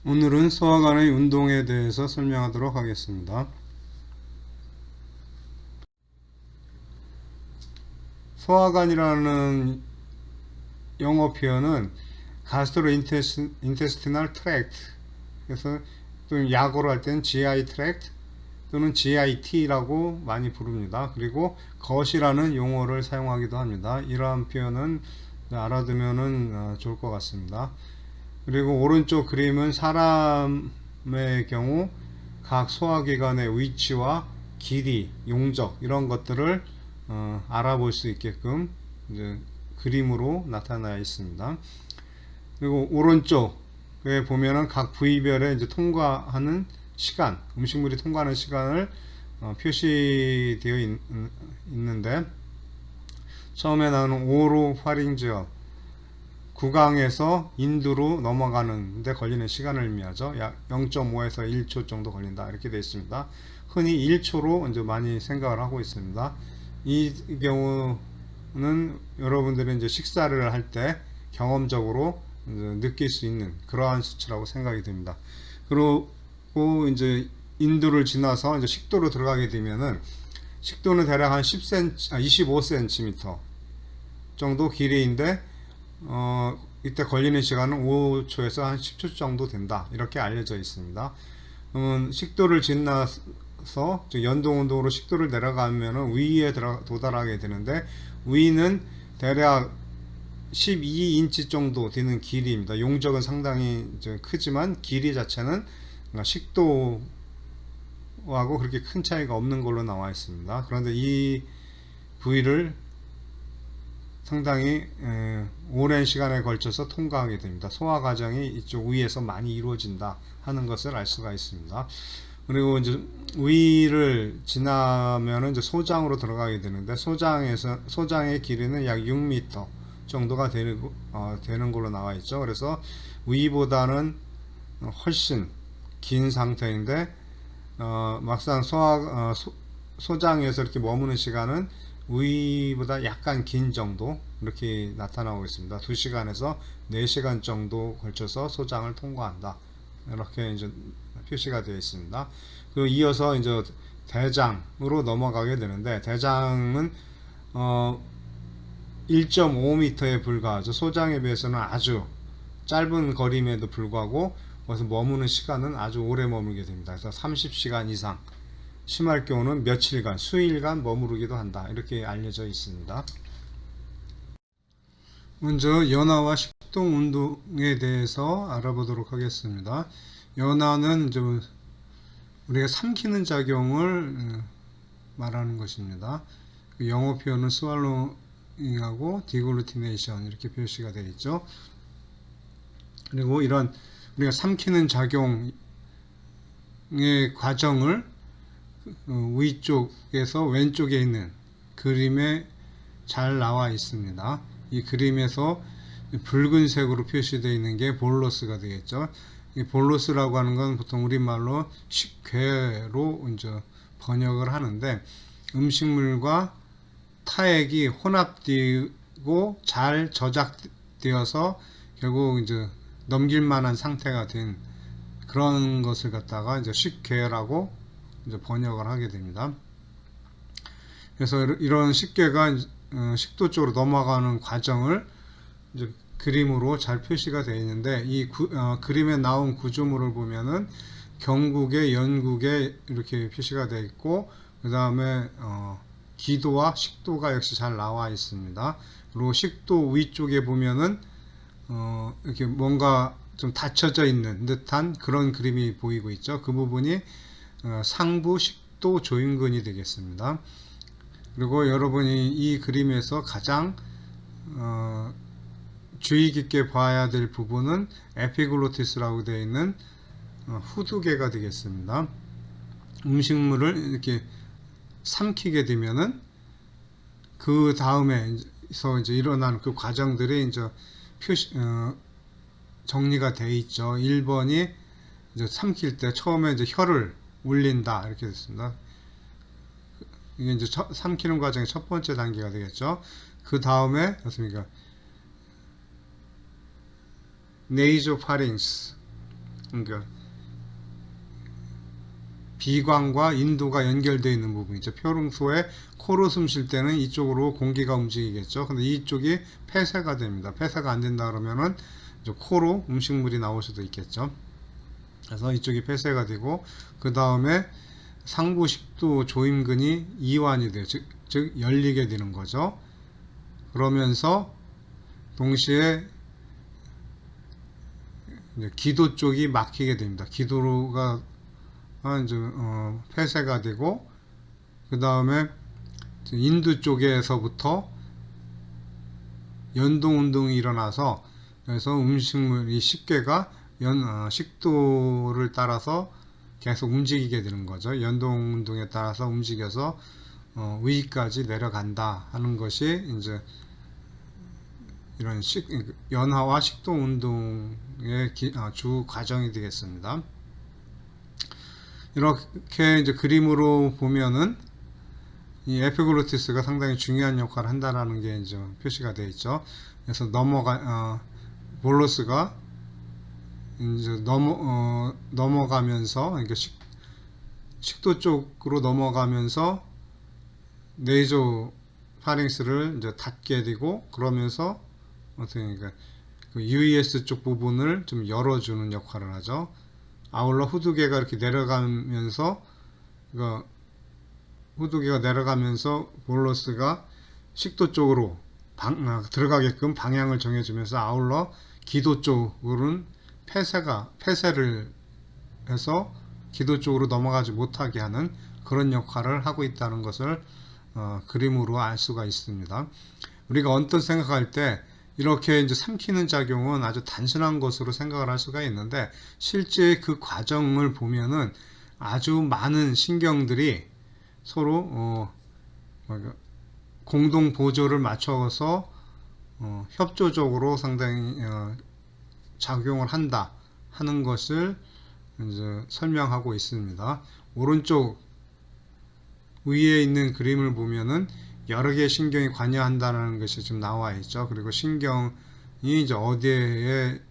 오늘은 소화관의 운동에 대해서 설명하도록 하겠습니다. 소화관이라는 영어 표현은 gastrointestinal tract, 그래서 또 약어로 할 때는 GI tract 또는 GIT라고 많이 부릅니다. 그리고 거시라는 용어를 사용하기도 합니다. 이러한 표현은 알아두면 좋을 것 같습니다. 그리고 오른쪽 그림은 사람의 경우 각 소화기관의 위치와 길이, 용적 이런 것들을 알아볼 수 있게끔 이제 그림으로 나타나 있습니다. 그리고 오른쪽에 보면은 각 부위별에 이제 통과하는 시간, 음식물이 통과하는 시간을 표시되어 있는데, 처음에 나오는 오로파링지어, 구강에서 인두로 넘어가는 데 걸리는 시간을 의미하죠. 약 0.5에서 1초 정도 걸린다 이렇게 되어 있습니다. 흔히 1초로 이제 많이 생각을 하고 있습니다. 이 경우는 여러분들이 이제 식사를 할 때 경험적으로 이제 느낄 수 있는 그러한 수치라고 생각이 됩니다. 그리고 이제 인두를 지나서 이제 식도로 들어가게 되면은, 식도는 대략 한 25cm 정도 길이인데 이때 걸리는 시간은 5초에서 한 10초 정도 된다 이렇게 알려져 있습니다. 식도를 지나서 연동운동으로 식도를 내려가면 위에 도달하게 되는데, 위는 대략 12인치 정도 되는 길이입니다. 용적은 상당히 크지만 길이 자체는 식도하고 그렇게 큰 차이가 없는 걸로 나와 있습니다. 그런데 이 부위를 상당히 오랜 시간에 걸쳐서 통과하게 됩니다. 소화 과정이 이쪽 위에서 많이 이루어진다 하는 것을 알 수가 있습니다. 그리고 이제 위를 지나면은 이제 소장으로 들어가게 되는데, 소장의 길이는 약 6m 정도가 되는 걸로 나와 있죠. 그래서 위보다는 훨씬 긴 상태인데, 막상 소장에서 이렇게 머무는 시간은 위보다 약간 긴 정도 이렇게 나타나고 있습니다. 2시간에서 4시간 정도 걸쳐서 소장을 통과한다 이렇게 이제 표시가 되어 있습니다. 그리고 이어서 이제 대장으로 넘어가게 되는데, 대장은 1.5m에 불과하죠. 소장에 비해서는 아주 짧은 거리임에도 불구하고 거기서 머무는 시간은 아주 오래 머물게 됩니다. 그래서 30시간 이상, 심할 경우는 며칠간, 수일간 머무르기도 한다 이렇게 알려져 있습니다. 먼저 연화와 식동 운동에 대해서 알아보도록 하겠습니다. 연화는 이제 우리가 삼키는 작용을 말하는 것입니다. 영어 표현은 swallowing하고 deglutination 이렇게 표시가 되어 있죠. 그리고 이런 우리가 삼키는 작용의 과정을 위쪽에서 왼쪽에 있는 그림에 잘 나와 있습니다. 이 그림에서 붉은색으로 표시되어 있는 게 볼러스가 되겠죠. 이 볼러스라고 하는 건 보통 우리말로 식괴로 이제 번역을 하는데, 음식물과 타액이 혼합되고 잘 저작되어서 결국 이제 넘길 만한 상태가 된 그런 것을 갖다가 이제 식괴라고 이제 번역을 하게 됩니다. 그래서 이런 식괴가 식도 쪽으로 넘어가는 과정을 이제 그림으로 잘 표시가 되어 있는데, 이 그림에 나온 구조물을 보면은 경국에, 연국에 이렇게 표시가 되어 있고, 그 다음에 기도와 식도가 역시 잘 나와 있습니다. 그리고 식도 위쪽에 보면은 이렇게 뭔가 좀 닫혀져 있는 듯한 그런 그림이 보이고 있죠. 그 부분이 상부 식도 조임근이 되겠습니다. 그리고 여러분이 이 그림에서 가장 주의 깊게 봐야 될 부분은 에피글로티스라고 되어 있는 후두개가 되겠습니다. 음식물을 이렇게 삼키게 되면은 그 다음에서 이제 일어나는 그 과정들이 이제 정리가 되어 있죠. 1번이 이제 삼킬 때 처음에 이제 혀를 올린다 이렇게 됐습니다. 이게 이제 삼키는 과정의 첫 번째 단계가 되겠죠. 그 다음에 어떻습니까? 네이조파링스, 그러니까 비관과 인두가 연결되어 있는 부분이죠. 평소에 코로 숨 쉴 때는 이쪽으로 공기가 움직이겠죠. 근데 이쪽이 폐쇄가 됩니다. 폐쇄가 안 된다 그러면은 이제 코로 음식물이 나올 수도 있겠죠. 그래서 이쪽이 폐쇄가 되고 그 다음에 상부 식도 조임근이 이완이 돼요. 즉 열리게 되는 거죠. 그러면서 동시에 이제 기도 쪽이 막히게 됩니다. 기도가 이제 폐쇄가 되고 그 다음에 인두 쪽에서부터 연동 운동이 일어나서 그래서 음식물이 식괴가 식도를 따라서 계속 움직이게 되는 거죠. 연동 운동에 따라서 움직여서 위까지 내려간다 하는 것이 이제 이런 연화와 식도 운동의 주 과정이 되겠습니다. 이렇게 이제 그림으로 보면은 이 에피글로티스가 상당히 중요한 역할을 한다라는 게 이제 표시가 되어 있죠. 그래서 볼로스가 이제 넘어가면서 그러니까 식도 쪽으로 넘어가면서 네이조 파링스를 이제 닫게 되고 그러면서 어떻게 그러니까 그 UES 쪽 부분을 좀 열어주는 역할을 하죠. 아울러 후두개가 이렇게 내려가면서 후두개가 내려가면서 볼로스가 식도 쪽으로 들어가게끔 방향을 정해주면서 아울러 기도 쪽으로는 폐쇄를 해서 기도 쪽으로 넘어가지 못하게 하는 그런 역할을 하고 있다는 것을 그림으로 알 수가 있습니다. 우리가 언뜻 생각할 때 이렇게 이제 삼키는 작용은 아주 단순한 것으로 생각을 할 수가 있는데 실제 그 과정을 보면은 아주 많은 신경들이 서로 공동 보조를 맞춰서 협조적으로 상당히 작용을 한다 하는 것을 이제 설명하고 있습니다. 오른쪽 위에 있는 그림을 보면은 여러 개의 신경이 관여한다는 것이 지금 나와 있죠. 그리고 신경이 이제 어디에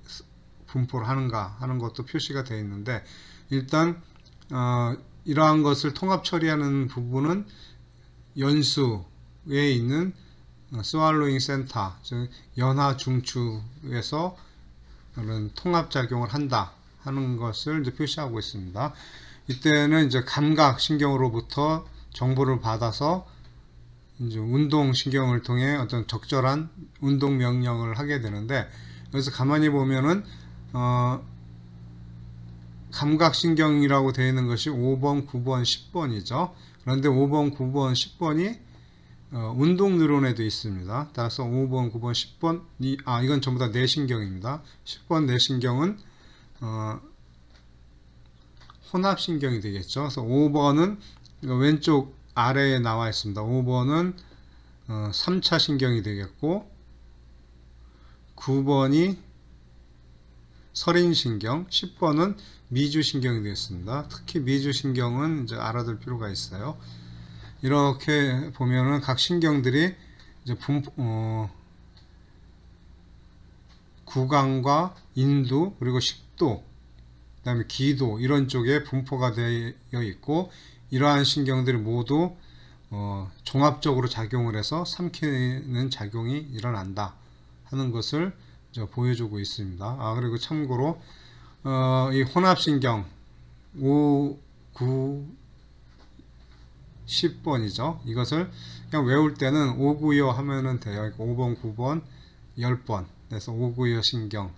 분포를 하는가 하는 것도 표시가 되어 있는데 일단 이러한 것을 통합 처리하는 부분은 연수에 있는 스왈로잉 센터, 즉 연하 중추에서 그런 통합 작용을 한다 하는 것을 이제 표시하고 있습니다. 이때는 이제 감각 신경으로부터 정보를 받아서 이제 운동 신경을 통해 어떤 적절한 운동 명령을 하게 되는데 여기서 가만히 보면은 감각 신경이라고 되어 있는 것이 5번, 9번, 10번이죠. 그런데 5번, 9번, 10번이 운동 뉴런에도 있습니다. 따라서 5번, 9번, 10번 이건 전부 다 뇌신경입니다. 10번 뇌신경은 혼합신경이 되겠죠. 그래서 5번은 왼쪽 아래에 나와 있습니다. 5번은 3차 신경이 되겠고 9번이 설인신경, 10번은 미주신경이 되겠습니다. 특히 미주신경은 이제 알아둘 필요가 있어요. 이렇게 보면은 각 신경들이 이제 구강과 인두 그리고 식도 그 다음에 기도 이런 쪽에 분포가 되어 있고 이러한 신경들이 모두 종합적으로 작용을 해서 삼키는 작용이 일어난다 하는 것을 보여주고 있습니다. 그리고 참고로 이 혼합신경 5, 9, 10번이죠. 이것을 그냥 외울 때는 5, 9여 하면은 돼요. 5번, 9번, 10번. 그래서 5, 9여 신경.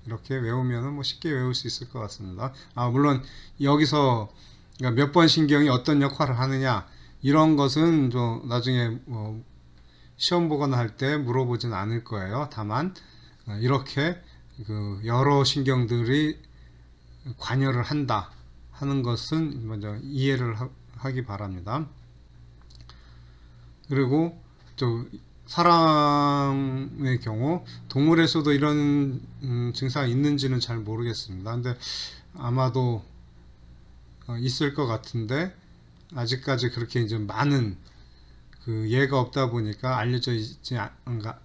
이렇게 외우면은 뭐 쉽게 외울 수 있을 것 같습니다. 물론 여기서 몇 번 신경이 어떤 역할을 하느냐 이런 것은 좀 나중에 시험 보거나 할 때 물어보진 않을 거예요. 다만 이렇게 그 여러 신경들이 관여를 한다 하는 것은 먼저 이해를 하기 바랍니다. 그리고 또 사람의 경우 동물에서도 이런 증상이 있는지는 잘 모르겠습니다. 근데 아마도 있을 것 같은데 아직까지 그렇게 이제 많은 그 예가 없다 보니까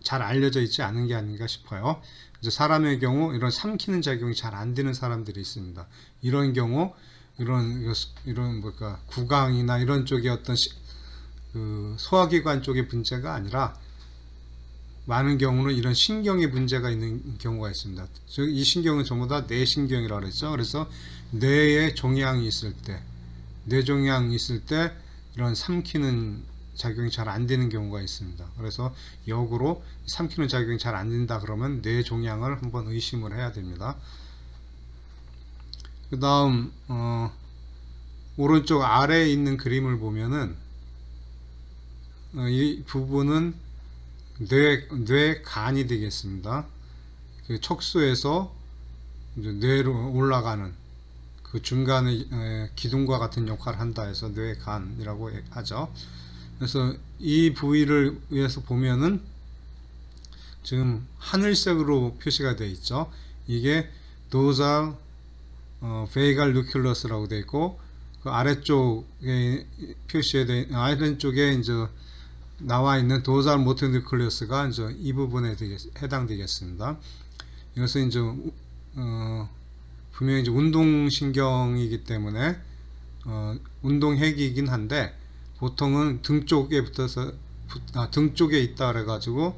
잘 알려져 있지 않은 게 아닌가 싶어요. 이제 사람의 경우 이런 삼키는 작용이 잘 안 되는 사람들이 있습니다. 이런 경우 이런 뭐까 구강이나 이런 쪽에 어떤 그 소화기관 쪽의 문제가 아니라 많은 경우는 이런 신경에 문제가 있는 경우가 있습니다. 즉 이 신경은 전부 다 뇌신경이라고 그랬죠. 그래서 뇌에 종양이 있을 때, 뇌종양이 있을 때 이런 삼키는 작용이 잘 안 되는 경우가 있습니다. 그래서 역으로 삼키는 작용이 잘 안 된다 그러면 뇌종양을 한번 의심을 해야 됩니다. 그 다음 오른쪽 아래에 있는 그림을 보면은 이 부분은 뇌간이 되겠습니다. 그 척수에서 이제 뇌로 올라가는 그 중간에 기둥과 같은 역할을 한다 해서 뇌간이라고 하죠. 그래서 이 부위를 위해서 보면은 지금 하늘색으로 표시가 되어 있죠. 이게 도살 베이갈 누클러스라고 되어 있고, 그 아래쪽에 아래쪽에 이제 나와 있는 도살 모터 뉴클리어스가 이제 이 부분에 해당되겠습니다. 이것은 이제 분명히 이제 운동신경이기 때문에 운동핵이긴 한데 보통은 등 쪽에 등 쪽에 있다 그래가지고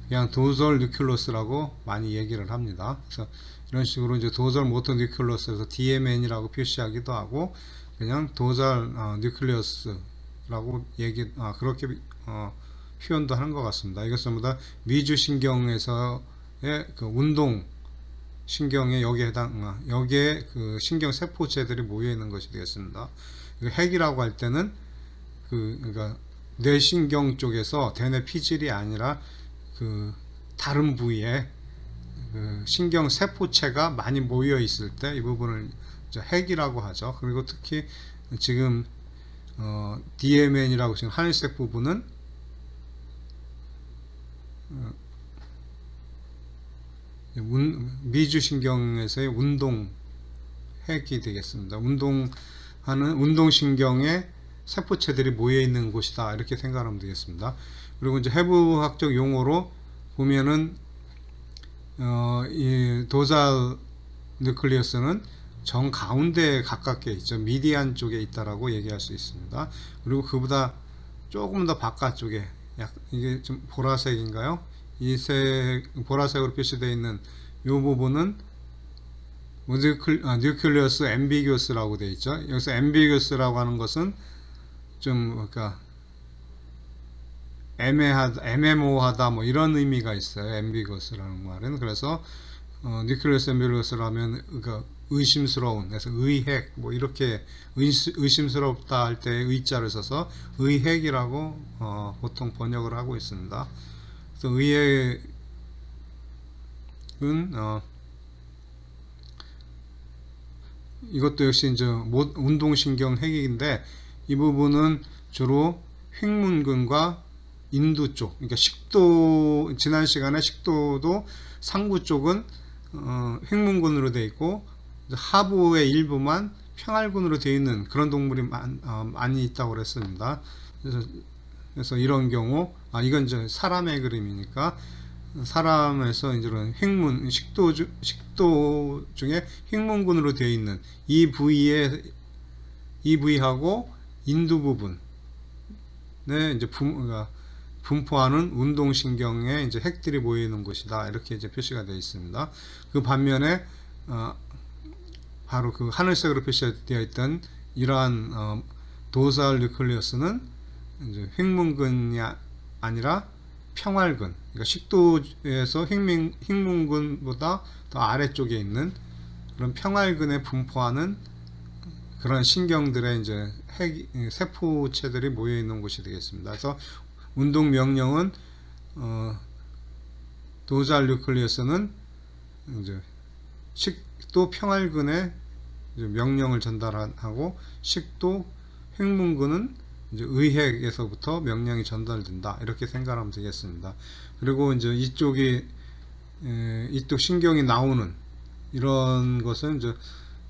그냥 도설 뉴클러스라고 많이 얘기를 합니다. 그래서 이런 식으로 이제 도설 모터 뉴클러스에서 DMN이라고 표시하기도 하고 그냥 도설 뉴클리어스라고 그렇게 표현도 하는 것 같습니다. 이것 전부 다 미주신경에서의 그 운동 신경에 여기에 그 신경 세포체들이 모여 있는 것이 되겠습니다. 핵이라고 할 때는 그러니까 뇌신경 쪽에서 대뇌 피질이 아니라 그 다른 부위에 그 신경 세포체가 많이 모여 있을 때 이 부분을 핵이라고 하죠. 그리고 특히 지금 DMN이라고 지금 하늘색 부분은 미주신경에서의 운동 핵이 되겠습니다. 운동신경에 세포체들이 모여 있는 곳이다 이렇게 생각하면 되겠습니다. 그리고 이제 해부학적 용어로 보면은 이 도살 뉴클리어스는 정 가운데에 가깝게 있죠. 미디안 쪽에 있다라고 얘기할 수 있습니다. 그리고 그보다 조금 더 바깥쪽에 이게 좀 보라색인가요? 보라색으로 표시되어 있는 이 부분은 뉴클리어스 앰비규어스라고 되어 있죠. 여기서 앰비규어스라고 하는 것은 좀 그러니까 애매모호하다 뭐 이런 의미가 있어요. 앰비규어스라는 말은. 그래서 뉴클리어스 앰비규어스라면 그러니까 의심스러운, 그래서 의핵 뭐 이렇게 의심스럽다 할 때 의자를 써서 의핵이라고 보통 번역을 하고 있습니다. 그래서 의핵은 이것도 역시 이제 운동신경 핵인데 이 부분은 주로 횡문근과 인두 쪽, 그러니까 식도, 지난 시간에 식도도 상부 쪽은 횡문근으로 되어 있고 하부의 일부만 평알근으로 되어 있는 그런 동물이 많이 있다고 그랬습니다. 그래서 이런 경우 이건 이제 사람의 그림이니까 사람에서 이제 식도 중에 횡문근으로 되어 있는 이 부위하고 인두 부분에 이제 분포하는 운동신경에 이제 핵들이 모여 있는 곳이다 이렇게 이제 표시가 되어 있습니다. 그 반면에 바로 그 하늘색으로 표시되어 있던 이러한 도살 뉴클리어스는 이제 횡문근이 아니라 평알근, 그러니까 식도에서 횡문근보다 더 아래쪽에 있는 그런 평알근에 분포하는 그런 신경들의 이제 세포체들이 모여 있는 곳이 되겠습니다. 그래서 운동 명령은 도살 뉴클리어스는 이제 식도 평알근에 명령을 전달하고 식도 횡문근은 이제 의핵에서부터 명령이 전달된다 이렇게 생각하면 되겠습니다. 그리고 이제 이쪽 신경이 나오는 이런 것은 이제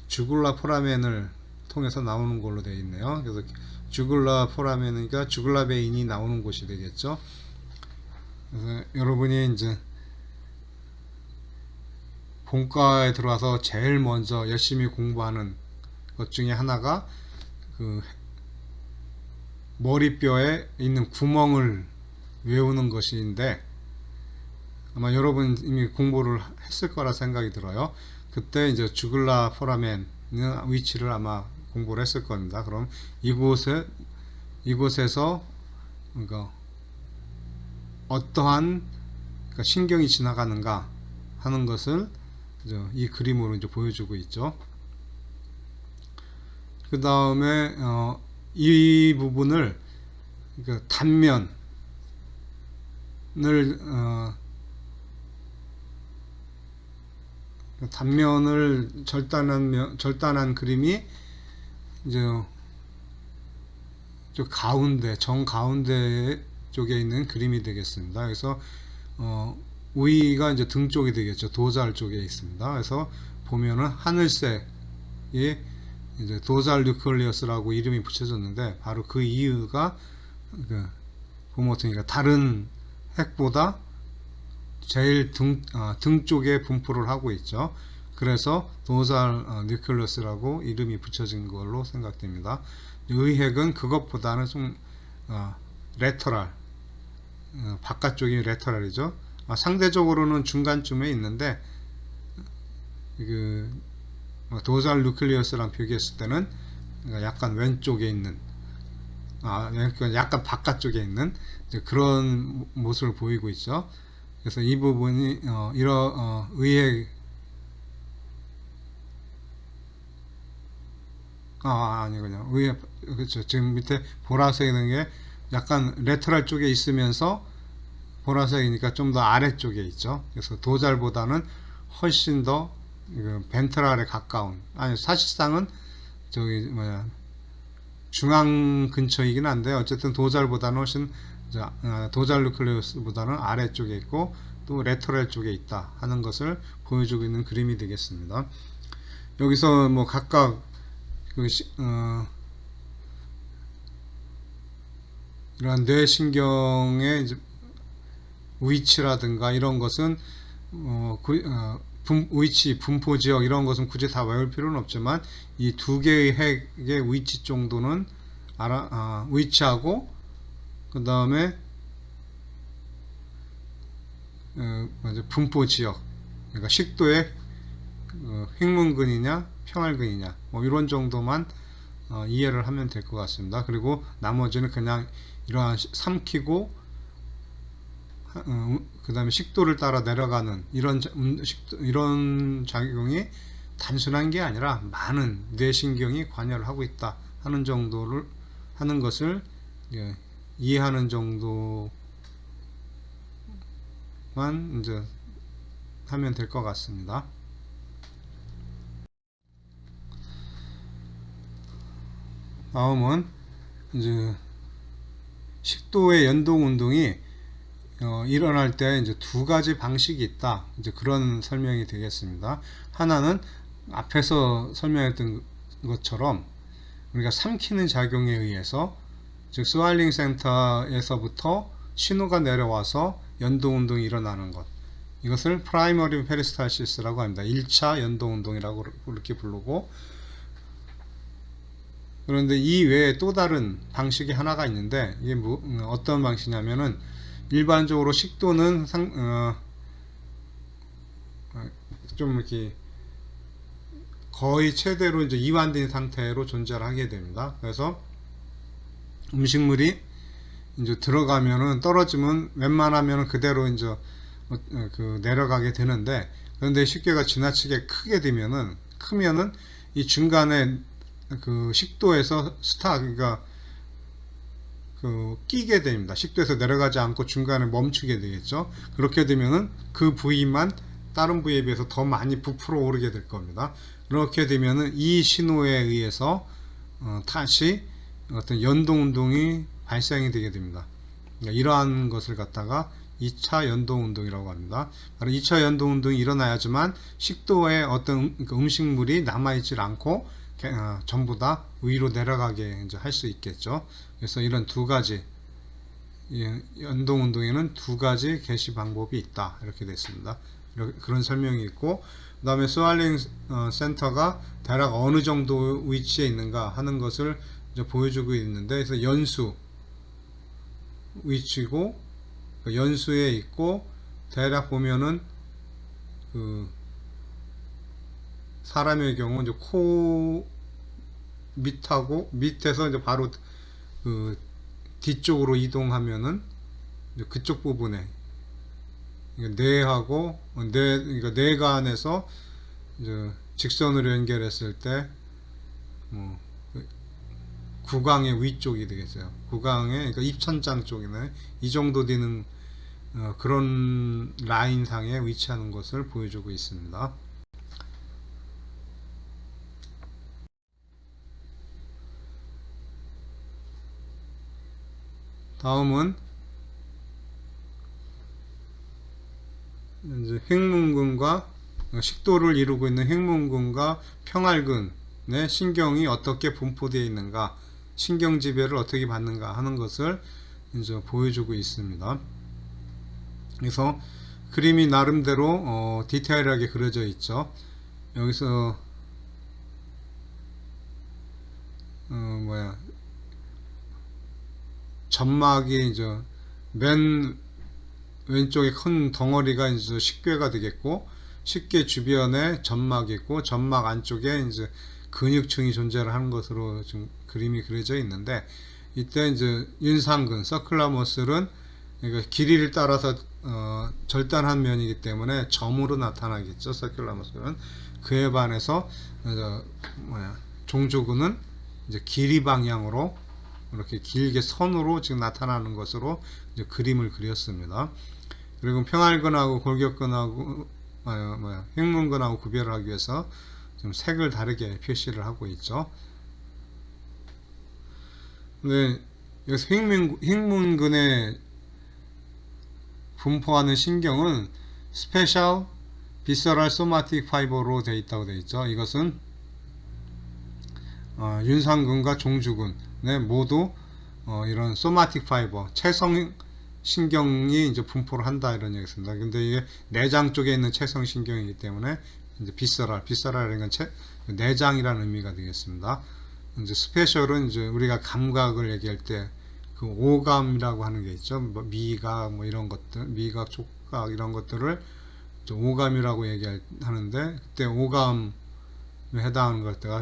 주굴라 포라멘을 통해서 나오는 걸로 되어 있네요. 그래서 주굴라 포라멘이니까 주굴라 베인이 나오는 곳이 되겠죠. 그래서 여러분이 이제 본과에 들어와서 제일 먼저 열심히 공부하는 것 중에 하나가 그 머리뼈에 있는 구멍을 외우는 것인데, 아마 여러분 이미 공부를 했을 거라 생각이 들어요. 그때 이제 주글라 포라멘 위치를 아마 공부를 했을 겁니다. 그럼 이곳에서 그러니까 어떠한 그러니까 신경이 지나가는가 하는 것을 이제 이 그림으로 이제 보여주고 있죠. 그 다음에 이 부분을 그러니까 단면을 절단한 그림이 이제 저 정가운데 쪽에 있는 그림이 되겠습니다. 그래서 우위가 이제 등 쪽이 되겠죠. 도잘 쪽에 있습니다. 그래서 보면은 하늘색이 이제 도잘 뉴클리어스라고 이름이 붙여졌는데, 바로 그 이유가 보면 어떻게 다른 핵보다 제일 등 쪽에 분포를 하고 있죠. 그래서 도잘 뉴클리어스라고 이름이 붙여진 걸로 생각됩니다. 의핵은 그것보다는 좀 레터럴, 바깥쪽이 레터럴이죠. 상대적으로는 중간쯤에 있는데, 그 도잘 뉴클리어스랑 비교했을 때는 약간 왼쪽에 있는, 약간 바깥쪽에 있는 그런 모습을 보이고 있죠. 그래서 이 부분이 의핵 아니군요. 그렇죠. 지금 밑에 보라색 있는 게 약간 레터럴 쪽에 있으면서 보라색이니까 좀 더 아래쪽에 있죠. 그래서 도잘보다는 훨씬 더 벤트럴에 가까운, 사실상은 저기 중앙 근처이긴 한데, 어쨌든 도잘보다는 훨씬 도잘 뉴클리어스보다는 아래쪽에 있고 또 레터럴 쪽에 있다 하는 것을 보여주고 있는 그림이 되겠습니다. 여기서 뭐 각각 이러한 뇌신경의 이제 위치라든가 이런 것은 위치, 분포 지역 이런 것은 굳이 다 외울 필요는 없지만, 이 두 개의 핵의 위치 정도는 위치하고, 그 다음에 분포 지역, 그러니까 식도의 횡문근이냐 평활근이냐 뭐 이런 정도만 이해를 하면 될 것 같습니다. 그리고 나머지는 그냥 이러한 삼키고 그 다음에 식도를 따라 내려가는 이런 작용이 단순한 게 아니라 많은 뇌신경이 관여를 하고 있다 하는 정도를 하는 것을 이해하는 정도만 이제 하면 될 것 같습니다. 다음은 이제 식도의 연동 운동이 일어날 때 이제 두 가지 방식이 있다. 이제 그런 설명이 되겠습니다. 하나는 앞에서 설명했던 것처럼 우리가 삼키는 작용에 의해서, 즉 스와일링 센터에서부터 신호가 내려와서 연동 운동이 일어나는 것, 이것을 프라이머리 페리스탈시스라고 합니다. 1차 연동 운동이라고 그렇게 부르고, 그런데 이 외에 또 다른 방식이 하나가 있는데, 이게 어떤 방식이냐면은, 일반적으로 식도는 좀 이렇게 거의 최대로 이제 이완된 상태로 존재를 하게 됩니다. 그래서 음식물이 이제 들어가면은 떨어지면 웬만하면 그대로 이제 내려가게 되는데, 그런데 식도가 지나치게 크면은 이 중간에 그 식도에서 그러니까 끼게 됩니다. 식도에서 내려가지 않고 중간에 멈추게 되겠죠. 그렇게 되면은 그 부위만 다른 부위에 비해서 더 많이 부풀어 오르게 될 겁니다. 그렇게 되면은 이 신호에 의해서 다시 어떤 연동 운동이 발생이 되게 됩니다. 그러니까 이러한 것을 갖다가 2차 연동 운동이라고 합니다. 바로 2차 연동 운동이 일어나야지만 식도에 어떤 음식물이 남아있질 않고 전부 다 위로 내려가게 이제 할 수 있겠죠. 그래서 이런 두 가지 연동 운동에는 두 가지 개시 방법이 있다, 이렇게 됐습니다. 그런 설명이 있고, 그 다음에 스왈링 센터가 대략 어느 정도 위치에 있는가 하는 것을 이제 보여주고 있는데, 그래서 연수 위치고, 그 연수에 있고, 대략 보면은 그 사람의 경우 이제 코 밑하고 밑에서 이제 바로 그 뒤쪽으로 이동하면은 이제 그쪽 부분에 뇌하고 그러니까 뇌가 안에서 이제 직선으로 연결했을 때 뭐 구강의 위쪽이 되겠어요. 구강의 그러니까 입천장 쪽이네. 이 정도 되는 그런 라인 상에 위치하는 것을 보여주고 있습니다. 다음은 이제 횡문근과 식도를 이루고 있는 횡문근과 평활근의 신경이 어떻게 분포되어 있는가, 신경 지배를 어떻게 받는가 하는 것을 이제 보여주고 있습니다. 그래서 그림이 나름대로 디테일하게 그려져 있죠. 여기서 점막이 이제 맨 왼쪽에 큰 덩어리가 이제 식괴가 되겠고, 식괴 주변에 점막이 있고, 점막 안쪽에 이제 근육층이 존재를 하는 것으로 좀 그림이 그려져 있는데, 이때 이제 윤상근, 서큘러 머슬은 그러니까 길이를 따라서 절단한 면이기 때문에 점으로 나타나겠죠. 서큘러 머슬은. 그에 반해서 종주근은 이제 길이 방향으로 이렇게 길게 선으로 지금 나타나는 것으로 이제 그림을 그렸습니다. 그리고 평활근하고 골격근하고 횡문근하고 구별을 하기 위해서 좀 색을 다르게 표시를 하고 있죠. 근데 여기서 횡문근에 분포하는 신경은 스페셜 비서럴 소마틱 파이버로 되어 있다고 되어 있죠. 이것은 윤상근과 종주근에 모두 이런 소마틱 파이버, 체성 신경이 이제 분포를 한다 이런 얘기입니다. 근데 이게 내장 쪽에 있는 체성 신경이기 때문에 이제 비서랄이라는 건 내장이라는 의미가 되겠습니다. 이제 스페셜은 이제 우리가 감각을 얘기할 때 그 오감이라고 하는 게 있죠. 뭐 미각 뭐 이런 것들, 미각, 촉각 이런 것들을 오감이라고 얘기하는데, 그때 오감에 해당하는 것들가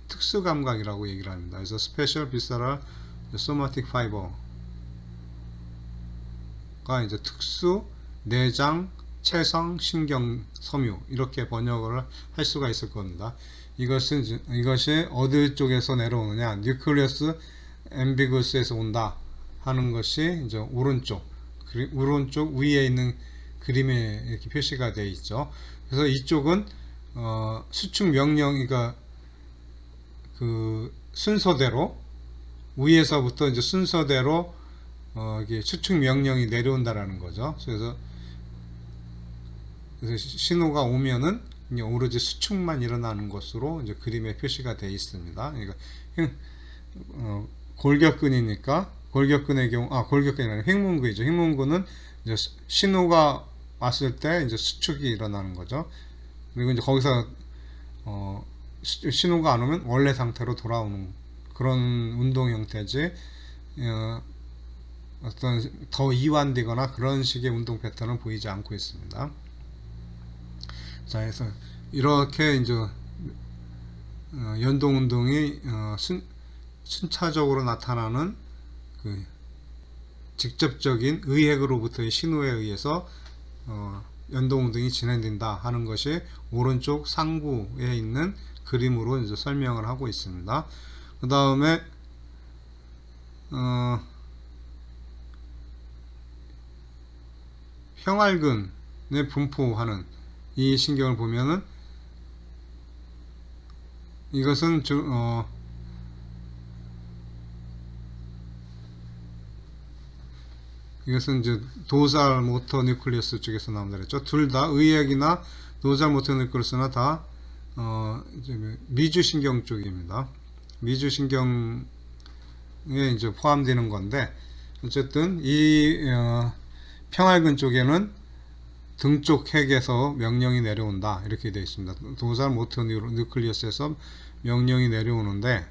특수 감각이라고 얘기를 합니다. 그래서 스페셜 비서럴 소마틱 파이버가 이제 특수 내장 체성 신경 섬유 이렇게 번역을 할 수가 있을 겁니다. 이것이 어디 쪽에서 내려오느냐, 뉴클리어스 앰비구스에서 온다 하는 것이 이제 오른쪽 위에 있는 그림에 이렇게 표시가 되어 있죠. 그래서 이쪽은 수축 명령이가 그 순서대로 위에서부터 이제 순서대로 이게 수축 명령이 내려온다라는 거죠. 그래서 신호가 오면은 이제 오로지 수축만 일어나는 것으로 이제 그림에 표시가 되어 있습니다. 그러니까 골격근이니까 골격근의 경우 골격근이 아니라 횡문근이죠. 횡문근은 이제 신호가 왔을 때 이제 수축이 일어나는 거죠. 그리고 이제 거기서 신호가 안 오면 원래 상태로 돌아오는 그런 운동 형태지, 어떤 더 이완되거나 그런 식의 운동 패턴은 보이지 않고 있습니다. 자, 그래서 이렇게 이제 연동 운동이 순차적으로 나타나는 그 직접적인 의핵으로부터의 신호에 의해서 연동 운동이 진행된다 하는 것이 오른쪽 상부에 있는 그림으로 이제 설명을 하고 있습니다. 그 다음에 평활근에 분포하는 이 신경을 보면은 이것은 이것은 이제 도살 모터 뉴클리어스 쪽에서 나온다 그랬죠. 둘 다 의핵이나 도살 모터 뉴클리어스나 다 미주신경 쪽입니다. 미주신경에 이제 포함되는 건데, 어쨌든 이 평활근 쪽에는 등 쪽 핵에서 명령이 내려온다 이렇게 되어 있습니다. 도살 모터 뉴클리어스에서 명령이 내려오는데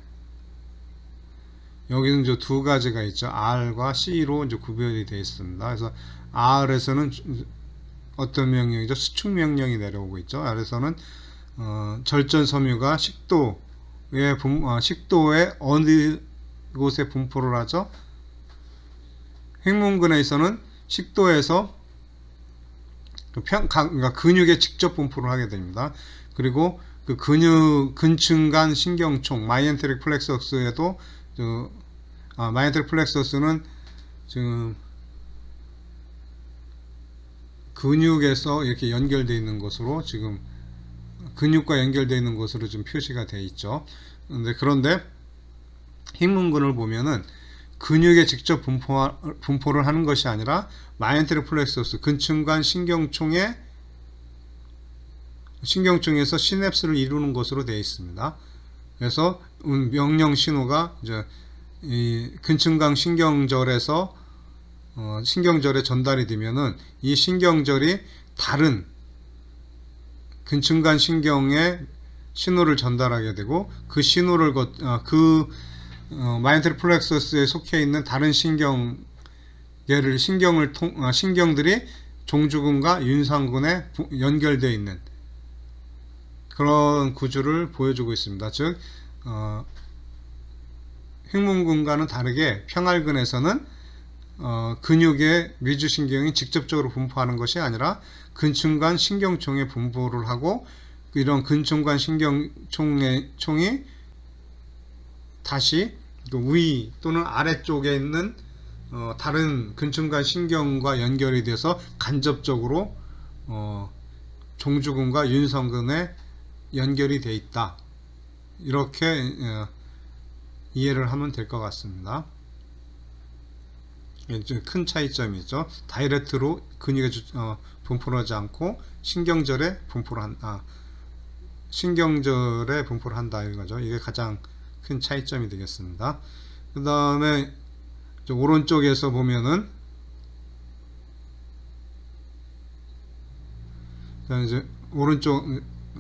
여기는 이제 두 가지가 있죠. R과 C로 이제 구별이 되어 있습니다. 그래서 R에서는 어떤 명령이죠? 수축 명령이 내려오고 있죠. R에서는 절전 섬유가 식도의 어느 곳에 분포를 하죠? 핵문근에서는 식도에서 그러니까 근육에 직접 분포를 하게 됩니다. 그리고 그 근층간 신경총 마이엔테릭 플렉서스에도 마이엔테릭 플렉서스는 지금 근육에서 이렇게 연결되어 있는 것으로 지금 근육과 연결되어 있는 것으로 좀 표시가 되어 있죠. 그런데 핵문근을 보면은 근육에 직접 분포를 하는 것이 아니라 마이엔테릭 플렉서스 근층간 신경총에서 시냅스를 이루는 것으로 되어 있습니다. 그래서 명령 신호가 이제 이 근층간 신경절에서 신경절에 전달이 되면은 이 신경절이 다른 근층간 신경에 신호를 전달하게 되고 그 신호를 마이엔테릭 플렉서스에 속해 있는 다른 신경들이 종주근과 윤상근에 연결되어 있는 그런 구조를 보여주고 있습니다. 즉 핵문근과는 다르게 평활근에서는 근육의 미주신경이 직접적으로 분포하는 것이 아니라 근층간 신경총에 분포를 하고 이런 근층간 신경총이 다시 위 또는 아래쪽에 있는 다른 근층간 신경과 연결이 돼서 간접적으로 종주근과 윤성근에 연결이 되어 있다. 이렇게 이해를 하면 될 것 같습니다. 큰 차이점이죠. 다이렉트로 근육에 분포를 하지 않고 신경절에 분포를 한다 이거죠. 이게 가장 큰 차이점이 되겠습니다. 그 다음에 오른쪽에서 보면은 이제 오른쪽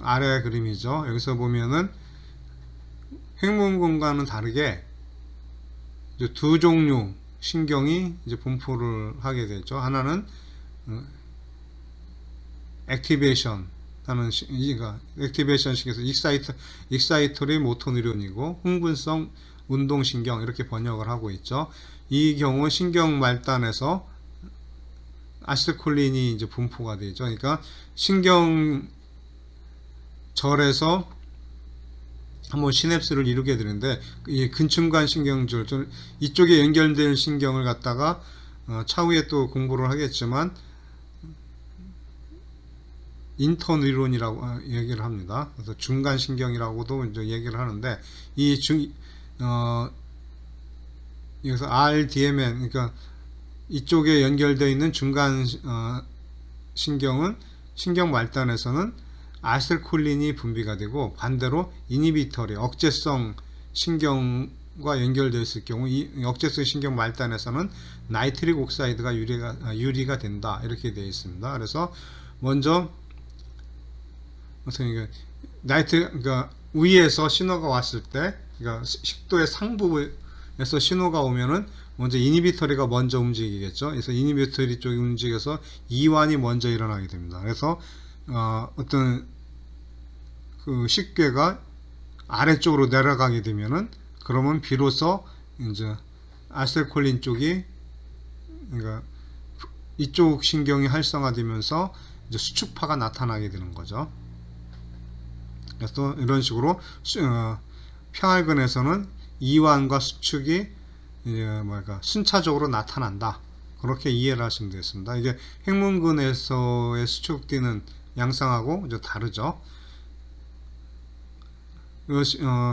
아래 그림이죠. 여기서 보면은 핵문근과는 다르게 이제 두 종류 신경이 이제 분포를 하게 되죠. 하나는 액티베이션 하는 액티베이션식에서 익사이터리 모터 뉴런이고 흥분성 운동신경 이렇게 번역을 하고 있죠. 이 경우 신경 말단에서 아세틸콜린이 이제 분포가 되죠. 그러니까 신경절에서 한번 시냅스를 이루게 되는데 이 근층간 신경절 이쪽에 연결된 신경을 갖다가 차후에 또 공부를 하겠지만 인터뉴론이라고 얘기를 합니다. 그래서 중간신경이라고도 이제 얘기를 하는데 여기서 RDMN 그러니까 이쪽에 연결되어 있는 중간 신경은 신경 말단에서는 아세틸콜린이 분비가 되고 반대로 이니비터리 억제성 신경과 연결되어 있을 경우 이 억제성 신경 말단에서는 나이트릭 옥사이드가 유리가 된다 이렇게 되어 있습니다. 그래서 먼저 그러니까 위에서 신호가 왔을 때 그러니까 식도의 상부에서 신호가 오면은 먼저 이니비터리가 먼저 움직이겠죠. 그래서 이니비터리 쪽이 움직여서 이완이 먼저 일어나게 됩니다. 그래서 어떤 그 식괴가 아래쪽으로 내려가게 되면은 그러면 비로소 이제 아세틸콜린 쪽이 그러니까 이쪽 신경이 활성화되면서 이제 수축파가 나타나게 되는 거죠. 그래서 이런 식으로 평활근에서는 이완과 수축이 순차적으로 나타난다. 그렇게 이해를 하시면 되겠습니다. 이게 핵문근에서의 수축되는 양상하고 이제 다르죠.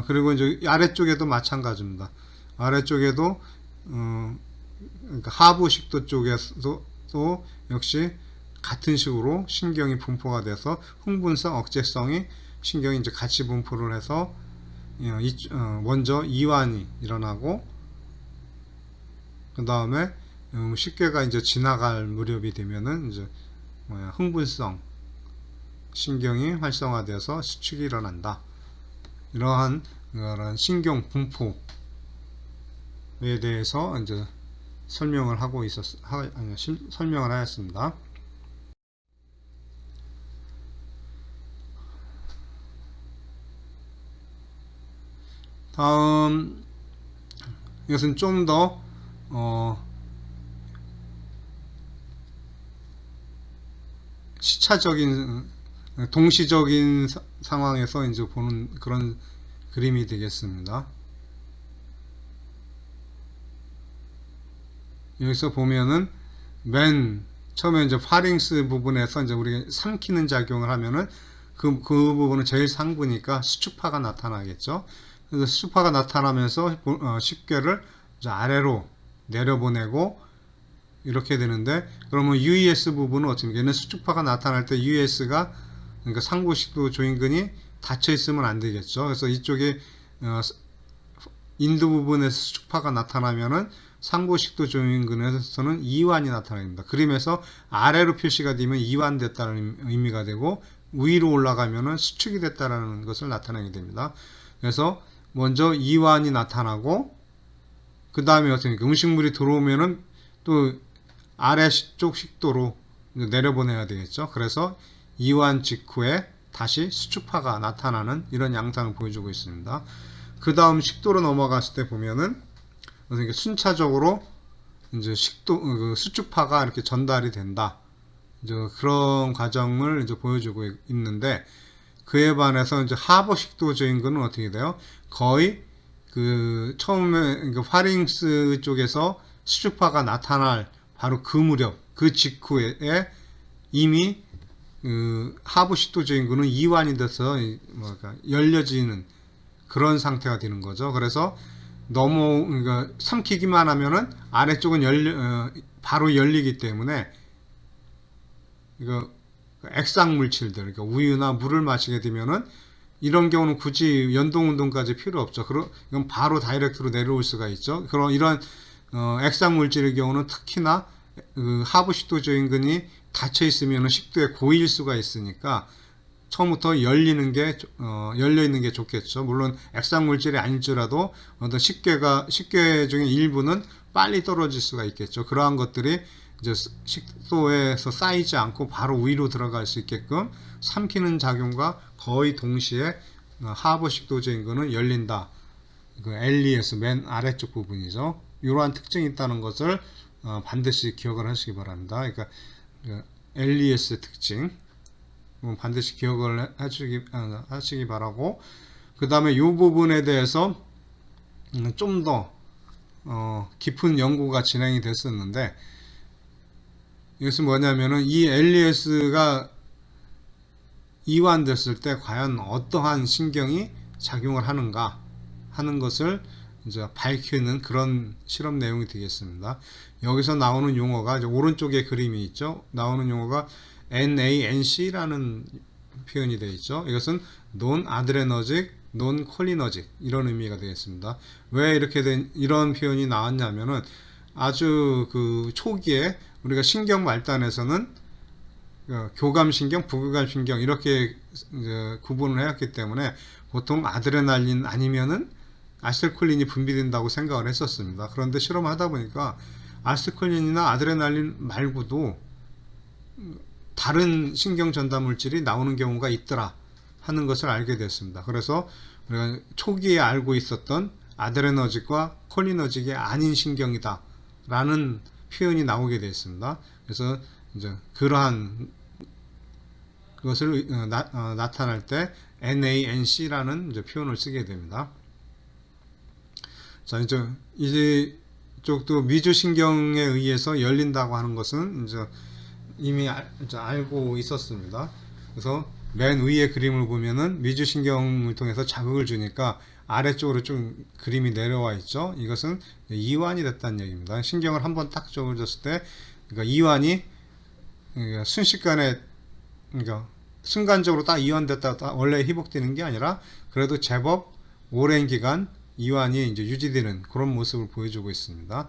그리고 이제 아래쪽에도 마찬가지입니다. 아래쪽에도 그러니까 하부식도 쪽에서도 역시 같은 식으로 신경이 분포가 돼서 흥분성, 억제성이 신경이 이제 같이 분포를 해서 먼저 이완이 일어나고 그 다음에 식괴가 이제 지나갈 무렵이 되면은 이제 흥분성 신경이 활성화되어서 수축이 일어난다. 이러한 그런 신경 분포에 대해서 이제 설명을 설명을 하였습니다. 다음 이것은 좀 더 시차적인 동시적인 상황에서 이제 보는 그런 그림이 되겠습니다. 여기서 보면은 맨 처음에 이제 파링스 부분에서 이제 우리가 삼키는 작용을 하면은 그 부분은 제일 상부니까 수축파가 나타나겠죠. 그래서 수축파가 나타나면서 식괴를 이제 아래로 내려보내고 이렇게 되는데, 그러면 UES 부분은 어떻게 얘는 수축파가 나타날 때 UES가 그러니까 상부식도 조인근이 닫혀 있으면 안 되겠죠. 그래서 이쪽에 인두 부분에서 수축파가 나타나면은 상부식도 조인근에서는 이완이 나타납니다. 그림에서 아래로 표시가 되면 이완됐다는 의미가 되고 위로 올라가면은 수축이 됐다는 것을 나타내게 됩니다. 그래서 먼저 이완이 나타나고 그 다음에 어떻게 음식물이 들어오면은 또 아래쪽 식도로 내려보내야 되겠죠. 그래서 이완 직후에 다시 수축파가 나타나는 이런 양상을 보여주고 있습니다. 그 다음 식도로 넘어갔을 때 보면은 순차적으로 이제 수축파가 이렇게 전달이 된다. 이제 그런 과정을 이제 보여주고 있는데, 그에 반해서 이제 하부식도 조인근은 어떻게 돼요? 거의 그 처음에 파링스 쪽에서 수축파가 나타날 바로 그 무렵, 그 직후에 이미 하부식도 조인근은 이완이 돼서 열려지는 그런 상태가 되는 거죠. 그래서 그러니까 삼키기만 하면은 아래쪽은 바로 열리기 때문에 이거 액상 물질들, 그러니까 우유나 물을 마시게 되면은 이런 경우는 굳이 연동 운동까지 필요 없죠. 이건 바로 다이렉트로 내려올 수가 있죠. 이런 액상 물질의 경우는 특히나 하부식도 조인근이 닫혀 있으면 식도에 고일 수가 있으니까 처음부터 열려 있는 게 좋겠죠. 물론 액상 물질이 아닐지라도 어떤 식괴 중에 일부는 빨리 떨어질 수가 있겠죠. 그러한 것들이 이제 식도에서 쌓이지 않고 바로 위로 들어갈 수 있게끔 삼키는 작용과 거의 동시에 하부식도 조인근은 열린다. 그 LES 맨 아래쪽 부분이죠. 이러한 특징이 있다는 것을 반드시 기억을 하시기 바랍니다. 그러니까 LES 특징 반드시 기억을 하시기 바라고, 그 다음에 이 부분에 대해서 좀 더 깊은 연구가 진행이 됐었는데, 이것은 뭐냐면은 이 LES가 이완됐을 때 과연 어떠한 신경이 작용을 하는가 하는 것을 이제 밝히는 그런 실험 내용이 되겠습니다. 여기서 나오는 용어가 이제 오른쪽에 그림이 있죠. 나오는 용어가 NANC라는 표현이 되어 있죠. 이것은 non-adrenergic, non-cholinergic 이런 의미가 되겠습니다. 왜 이런 표현이 나왔냐면은 아주 그 초기에 우리가 신경 말단에서는 교감신경, 부교감신경 이렇게 이제 구분을 해왔기 때문에 보통 아드레날린 아니면은 아세틸콜린이 분비된다고 생각을 했었습니다. 그런데 실험하다 보니까 아세틸콜린이나 아드레날린 말고도 다른 신경 전달 물질이 나오는 경우가 있더라 하는 것을 알게 됐습니다. 그래서 우리가 초기에 알고 있었던 아드레너직과 콜리너직이 아닌 신경이다 라는 표현이 나오게 됐습니다. 그래서 이제 그러한 것을 나타날 때 NANC라는 이제 표현을 쓰게 됩니다. 자, 이제 이쪽도 미주신경에 의해서 열린다고 하는 것은 이제 이미 알고 있었습니다. 그래서 맨 위에 그림을 보면은 미주신경을 통해서 자극을 주니까 아래쪽으로 좀 그림이 내려와 있죠. 이것은 이완이 됐다는 얘기입니다. 신경을 한번 딱 줘줬을 때, 그러니까 이완이 순식간에, 그러니까 순간적으로 딱 이완됐다 원래 회복되는 게 아니라 그래도 제법 오랜 기간 이완이 이제 유지되는 그런 모습을 보여주고 있습니다.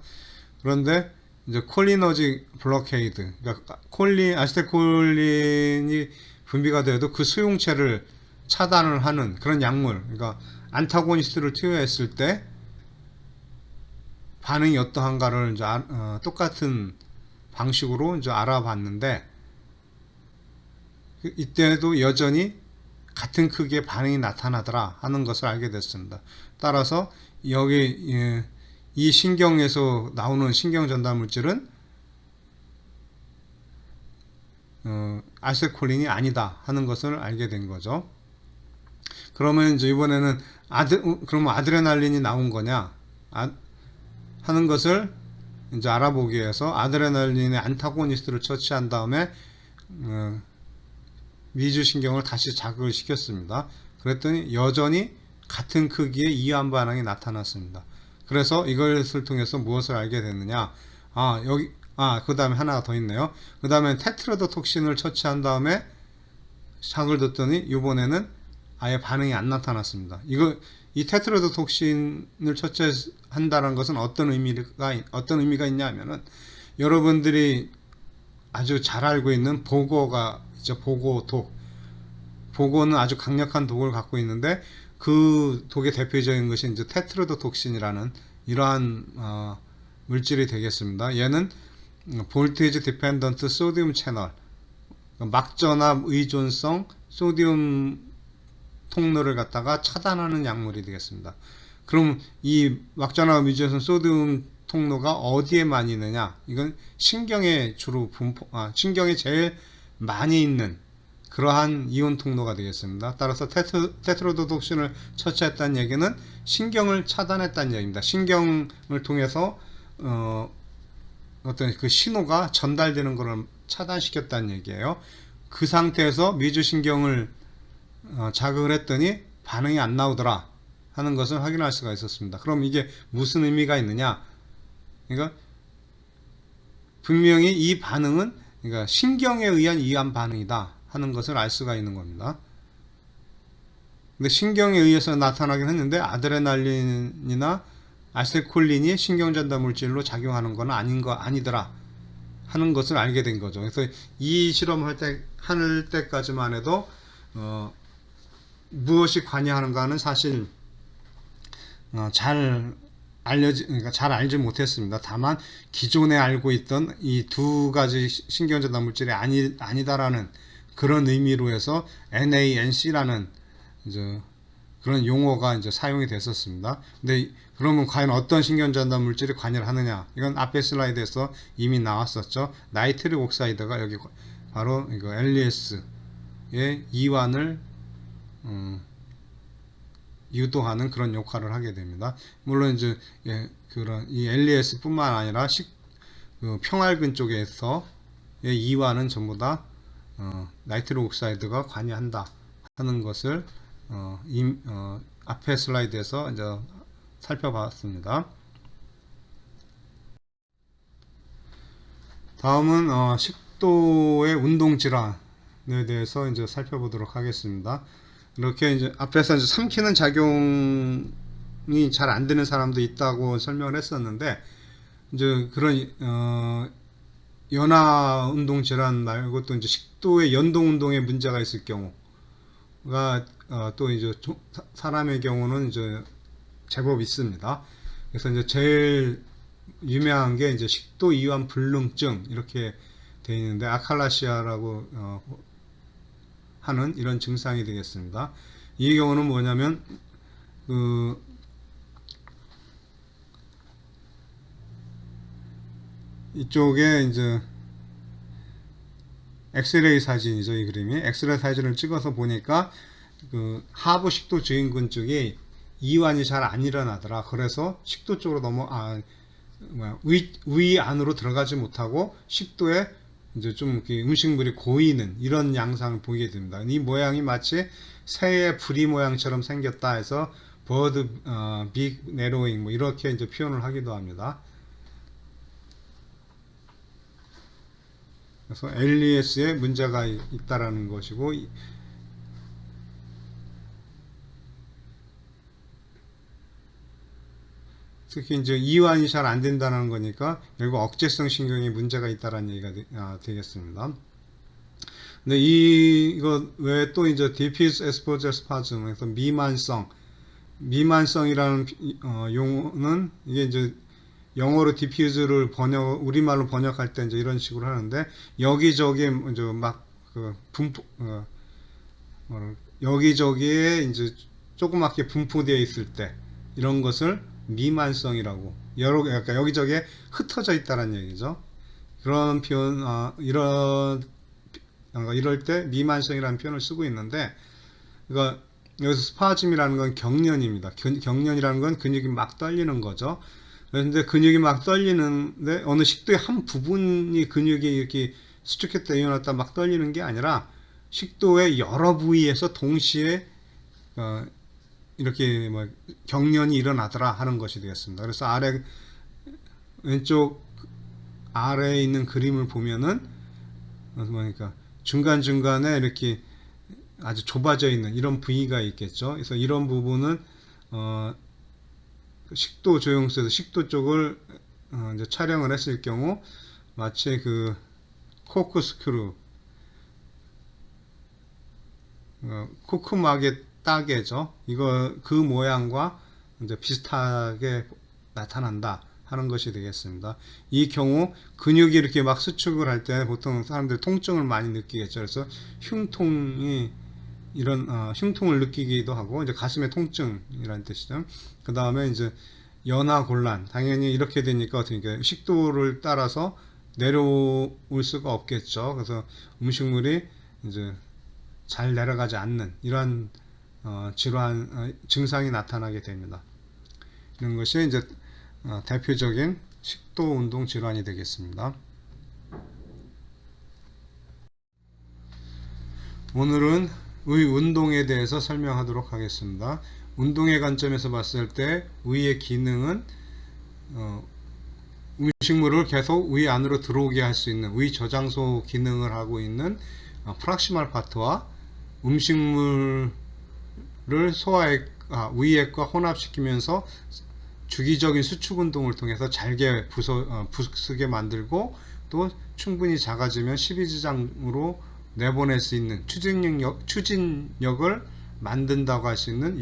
그런데 이제 콜리너지 블로케이드, 그러니까 아세틸콜린이 분비가 돼도 그 수용체를 차단을 하는 그런 약물, 그러니까 안타고니스트를 투여했을 때 반응이 어떠한가를 이제 똑같은 방식으로 이제 알아봤는데, 이때도 여전히 같은 크기의 반응이 나타나더라 하는 것을 알게 됐습니다. 따라서 여기 이 신경에서 나오는 신경 전달 물질은 아세틸콜린이 아니다 하는 것을 알게 된 거죠. 그러면 이제 이번에는 그러면 아드레날린이 나온 거냐 하는 것을 이제 알아보기 위해서 아드레날린의 안타고니스트를 처치한 다음에 미주신경을 다시 자극을 시켰습니다. 그랬더니 여전히 같은 크기의 이완 반응이 나타났습니다. 그래서 이것을 통해서 무엇을 알게 됐느냐? 그 다음에 하나가 더 있네요. 그 다음에 테트라도톡신을 처치한 다음에 자극을 뒀더니 이번에는 아예 반응이 안 나타났습니다. 이 테트라도톡신을 처치한다는 것은 어떤 의미가 있냐 하면은, 여러분들이 아주 잘 알고 있는 보고가 있죠. 보고는 아주 강력한 독을 갖고 있는데, 그 독의 대표적인 것이 이제 테트라도톡신이라는 이러한 물질이 되겠습니다. 얘는 볼테이지 디펜던트 소디움 채널, 막전압 의존성 소디움 통로를 갖다가 차단하는 약물이 되겠습니다. 그럼 이 막전압 의존성 소디움 통로가 어디에 많이 있느냐? 이건 신경에 주로 신경에 제일 많이 있는 그러한 이온 통로가 되겠습니다. 따라서 테트라도톡신을 처치했다는 얘기는 신경을 차단했다는 얘기입니다. 신경을 통해서 어떤 그 신호가 전달되는 것을 차단시켰다는 얘기예요. 그 상태에서 미주신경을 자극을 했더니 반응이 안 나오더라 하는 것을 확인할 수가 있었습니다. 그럼 이게 무슨 의미가 있느냐? 그러니까 분명히 이 반응은 그러니까 신경에 의한 이완 반응이다 하는 것을 알 수가 있는 겁니다. 근데 신경에 의해서 나타나긴 했는데 아드레날린이나 아세틸콜린이 신경전달 물질로 작용하는 건 아니더라 하는 것을 알게 된 거죠. 그래서 이 실험을 할 때까지만 해도 무엇이 관여하는가는 사실 그러니까 잘 알지 못했습니다. 다만 기존에 알고 있던 이 두 가지 신경전달 물질이 아니다라는 그런 의미로 해서 NANC라는 이제 그런 용어가 이제 사용이 됐었습니다. 근데 그러면 과연 어떤 신경전달 물질이 관여를 하느냐? 이건 앞에 슬라이드에서 이미 나왔었죠. 나이트릭 옥사이드가 여기 바로 이거 LES의 이완을 유도하는 그런 역할을 하게 됩니다. 물론 이제 그런 이 LES뿐만 아니라 그 평활근 쪽에서의 이완은 전부 다 나이트릭 옥사이드가 관여한다 하는 것을 앞에 슬라이드에서 이제 살펴봤습니다. 다음은 식도의 운동 질환에 대해서 이제 살펴보도록 하겠습니다. 이렇게 이제 앞에서 이제 삼키는 작용이 잘 안 되는 사람도 있다고 설명을 했었는데, 이제 그런 연화 운동 질환 말고 또 이제 식도의 연동 운동에 문제가 있을 경우가 또 이제 사람의 경우는 이제 제법 있습니다. 그래서 이제 제일 유명한 게 이제 식도 이완 불능증 이렇게 되어 있는데, 아칼라시아라고 하는 이런 증상이 되겠습니다. 이 경우는 뭐냐면 이쪽에 이제 엑스레이 사진이죠. 이 그림이 엑스레이 사진을 찍어서 보니까 그 하부 식도 주인근 쪽이 이완이 잘 안 일어나더라. 그래서 식도 쪽으로 위 안으로 들어가지 못하고 식도에 이제 좀 음식물이 고이는 이런 양상을 보게 됩니다. 이 모양이 마치 새의 부리 모양처럼 생겼다 해서 버드 빅 네로잉 뭐 이렇게 이제 표현을 하기도 합니다. 그래서 LES에 문제가 있다라는 것이고, 특히 이제 이완이 잘 안 된다는 거니까 결국 억제성 신경에 문제가 있다라는 얘기가 되겠습니다. 근데 이거 외에 또 이제 diffuse esophageal spasm에서 미만성이라는 용어는 이게 이제 영어로 diffuse를 우리말로 번역할 때 이제 이런 식으로 하는데 여기저기 이제 막그 분포 여기저기에 이제 조그맣게 분포되어 있을 때 이런 것을 미만성이라고 그러니까 여기저기에 흩어져 있다는 얘기죠. 그런 표현 이럴 때 미만성이라는 표현을 쓰고 있는데 그러니까 여기서 스파즘이라는 건 경련입니다. 경련이라는 건 근육이 막 떨리는 거죠. 그런데 근육이 막 떨리는데 어느 식도의 한 부분이 근육이 이렇게 수축했다 일어났다 막 떨리는 게 아니라 식도의 여러 부위에서 동시에 이렇게 경련이 일어나더라 하는 것이 되겠습니다. 그래서 왼쪽 아래에 있는 그림을 보면은 뭐니까 중간중간에 이렇게 아주 좁아져 있는 이런 부위가 있겠죠. 그래서 이런 부분은 식도 조영수에서 식도 쪽을 이제 촬영을 했을 경우 마치 그 코크스크루 코크막의 따개죠. 이거 그 모양과 이제 비슷하게 나타난다 하는 것이 되겠습니다. 이 경우 근육이 이렇게 막 수축을 할 때 보통 사람들이 통증을 많이 느끼겠죠. 그래서 흉통을 느끼기도 하고 이제 가슴의 통증이라는 뜻이죠. 그 다음에 이제 연하곤란 당연히 이렇게 되니까 어떻게 식도를 따라서 내려올 수가 없겠죠. 그래서 음식물이 이제 잘 내려가지 않는 이러한 질환 증상이 나타나게 됩니다. 이런 것이 이제 대표적인 식도 운동 질환이 되겠습니다. 오늘은 의 운동에 대해서 설명하도록 하겠습니다. 운동의 관점에서 봤을 때 의의 기능은 음식물을 계속 의 안으로 들어오게 할 수 있는 의 저장소 기능을 하고 있는 프락시말 파트와 음식물을 위액과 혼합시키면서 주기적인 수축 운동을 통해서 잘게 부스게 만들고 또 충분히 작아지면 십이지장으로 내보낼 수 있는 추진력을 만든다고 할 수 있는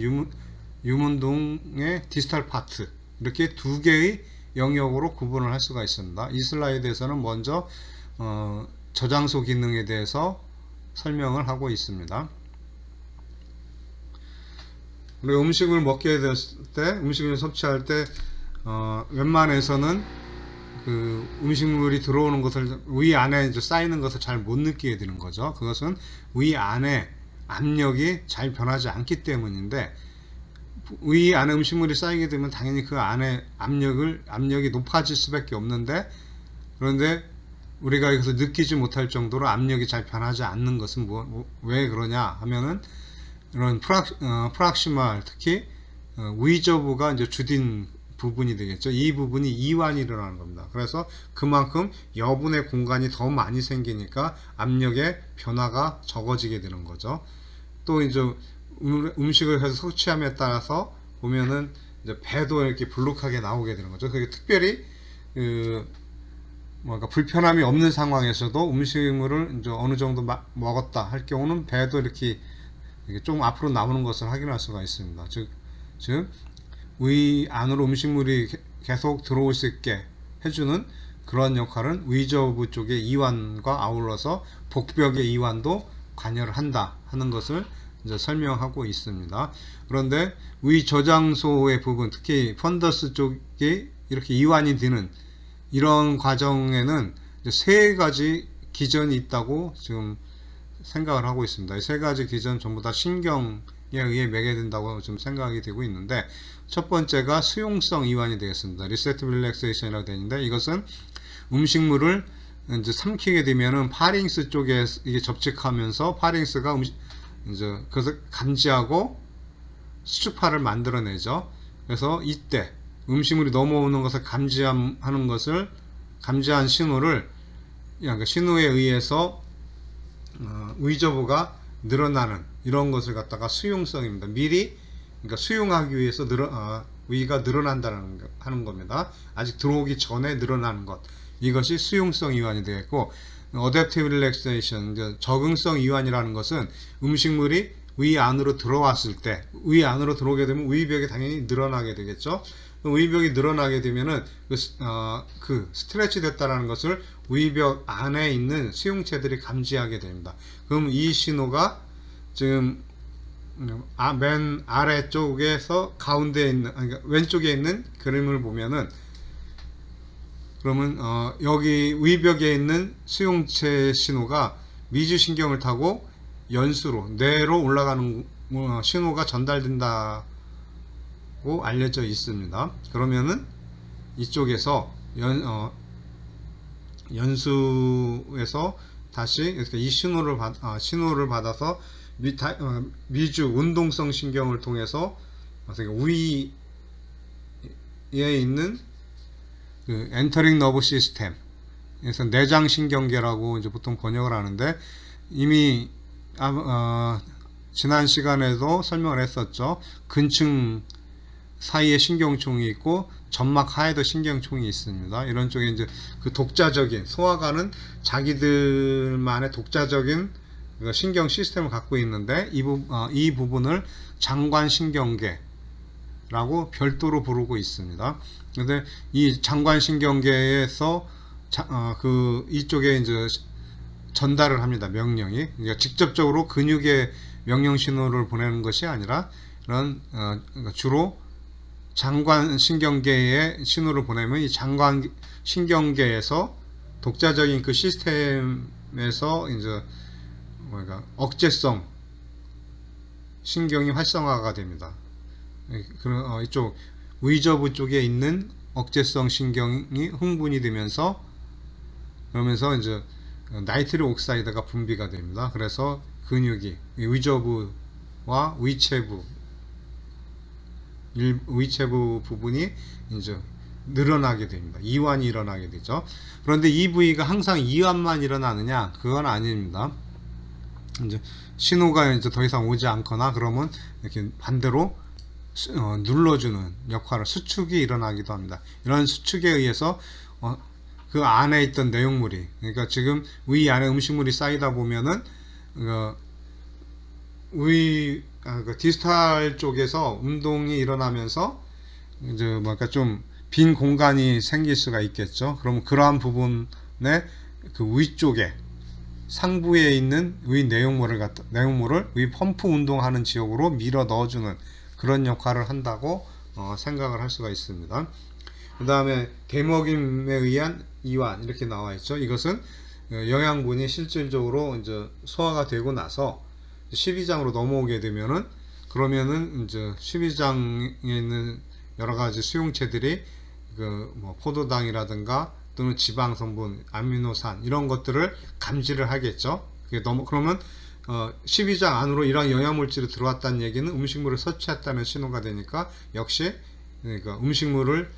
유문동의 디스탈 파트 이렇게 두 개의 영역으로 구분을 할 수가 있습니다. 이 슬라이드에서는 먼저 저장소 기능에 대해서 설명을 하고 있습니다. 우리가 음식을 먹게 됐을 때, 음식을 섭취할 때, 웬만해서는 그 음식물이 들어오는 것을, 위 안에 이제 쌓이는 것을 잘 못 느끼게 되는 거죠. 그것은 위 안에 압력이 잘 변하지 않기 때문인데, 위 안에 음식물이 쌓이게 되면 당연히 그 안에 압력이 높아질 수밖에 없는데, 그런데 우리가 여기서 느끼지 못할 정도로 압력이 잘 변하지 않는 것은 왜 그러냐 하면은, 이런 프락시말 특히 위저부가 이제 주된 부분이 되겠죠. 이 부분이 이완이 일어나는 겁니다. 그래서 그만큼 여분의 공간이 더 많이 생기니까 압력의 변화가 적어지게 되는 거죠. 또 이제 음식을 해서 섭취함에 따라서 보면은 이제 배도 이렇게 불룩하게 나오게 되는 거죠. 그게 특별히 불편함이 없는 상황에서도 음식물을 이제 어느 정도 먹었다 할 경우는 배도 이렇게 좀 앞으로 나오는 것을 확인할 수가 있습니다. 즉, 위 안으로 음식물이 계속 들어올 수 있게 해주는 그런 역할은 위저부 쪽의 이완과 아울러서 복벽의 이완도 관여를 한다 하는 것을 이제 설명하고 있습니다. 그런데 위 저장소의 부분, 특히 펀더스 쪽이 이렇게 이완이 되는 이런 과정에는 이제 세 가지 기전이 있다고 지금 생각을 하고 있습니다. 이 세 가지 기전 전부 다 신경에 의해 매개된다고 좀 생각이 되고 있는데, 첫 번째가 수용성 이완이 되겠습니다. 리세티브 릴렉세이션이라고 되어 있는데, 이것은 음식물을 이제 삼키게 되면은 파링스 쪽에 이게 접촉하면서 파링스가 이제 그것을 감지하고 수축파를 만들어내죠. 그래서 이때 음식물이 넘어오는 것을 감지한 신호를, 그러니까 신호에 의해서 위저부가 늘어나는 이런 것을 갖다가 수용성입니다. 미리 그러니까 수용하기 위해서 위가 늘어난다는 하는 겁니다. 아직 들어오기 전에 늘어나는 것. 이것이 수용성 이완이 되겠고, adaptive relaxation, 이제 적응성 이완이라는 것은 음식물이 위 안으로 들어왔을 때, 위 안으로 들어오게 되면 위벽이 당연히 늘어나게 되겠죠. 위벽이 늘어나게 되면은 그 스트레치 됐다라는 것을 위벽 안에 있는 수용체들이 감지하게 됩니다. 그럼 이 신호가 지금 맨 아래쪽에서 가운데 있는, 그러니까 왼쪽에 있는 그림을 보면은, 그러면 여기 위벽에 있는 수용체 신호가 미주신경을 타고 연수로 뇌로 올라가는 신호가 전달된다고 알려져 있습니다. 그러면은 이쪽에서 연수에서 다시 이렇게 이 신호를 받아서 미주 운동성 신경을 통해서 위에 있는 그 엔터링 너브 시스템에서 내장 신경계라고 이제 보통 번역을 하는데, 이미 지난 시간에도 설명을 했었죠. 근층 사이에 신경총이 있고 점막 하에도 신경총이 있습니다. 이런 쪽에 이제 그 독자적인, 소화관은 자기들만의 독자적인 신경 시스템을 갖고 있는데, 이 부분을 장관신경계라고 별도로 부르고 있습니다. 근데 이 장관신경계에서 이쪽에 이제 전달을 합니다. 명령이. 그러니까 직접적으로 근육에 명령 신호를 보내는 것이 아니라 이런 그러니까 주로 장관신경계에 신호를 보내면 이 장관신경계에서 독자적인 그 시스템에서 이제 억제성 신경이 활성화가 됩니다. 이쪽 의저부 쪽에 있는 억제성 신경이 흥분이 되면서, 그러면서 이제 나이트릭 옥사이드가 분비가 됩니다. 그래서 근육이 의저부와 위체부 부분이 이제 늘어나게 됩니다. 이완이 일어나게 되죠. 그런데 이 부위가 항상 이완만 일어나느냐? 그건 아닙니다. 이제 신호가 이제 더 이상 오지 않거나 그러면 이렇게 반대로 눌러주는 역할을, 수축이 일어나기도 합니다. 이런 수축에 의해서 그 안에 있던 내용물이, 그러니까 지금 위 안에 음식물이 쌓이다 보면은 그 디스탈 쪽에서 운동이 일어나면서 이제 뭔가 좀 빈 공간이 생길 수가 있겠죠. 그럼 그러한 부분에 그 위쪽에 상부에 있는 위 내용물을 위 펌프 운동하는 지역으로 밀어 넣어주는 그런 역할을 한다고 생각을 할 수가 있습니다. 그 다음에 대먹임에 의한 이완, 이렇게 나와 있죠. 이것은 영양분이 실질적으로 이제 소화가 되고 나서 십이장으로 넘어오게 되면은, 그러면은 이제 십이장에 있는 여러 가지 수용체들이 뭐 포도당이라든가 또는 지방 성분, 아미노산 이런 것들을 감지를 하겠죠. 그러면 12장 안으로 이러한 영양물질이 들어왔다는 얘기는 음식물을 섭취했다는 신호가 되니까, 역시 그러니까 음식물을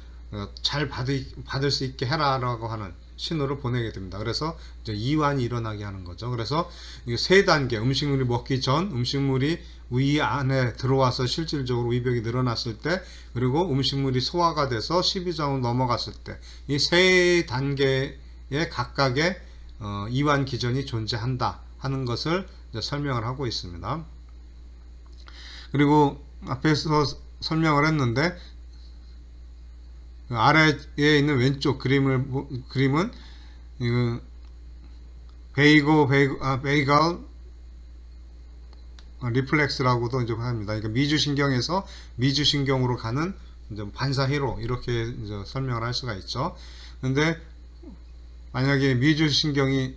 잘 받을 수 있게 해라라고 하는 신호를 보내게 됩니다. 그래서 이제 이완이 일어나게 하는 거죠. 그래서 세 단계, 음식물이 먹기 전, 음식물이 위 안에 들어와서 실질적으로 위벽이 늘어났을 때, 그리고 음식물이 소화가 돼서 12장으로 넘어갔을 때, 이 세 단계의 각각의 이완 기전이 존재한다 하는 것을 이제 설명을 하고 있습니다. 그리고 앞에서 설명을 했는데, 아래에 있는 왼쪽 그림은 베이갈 리플렉스라고도 이제 합니다. 그러니까 미주신경에서 미주신경으로 가는 이제 반사회로, 이렇게 이제 설명을 할 수가 있죠. 근데 만약에 미주신경이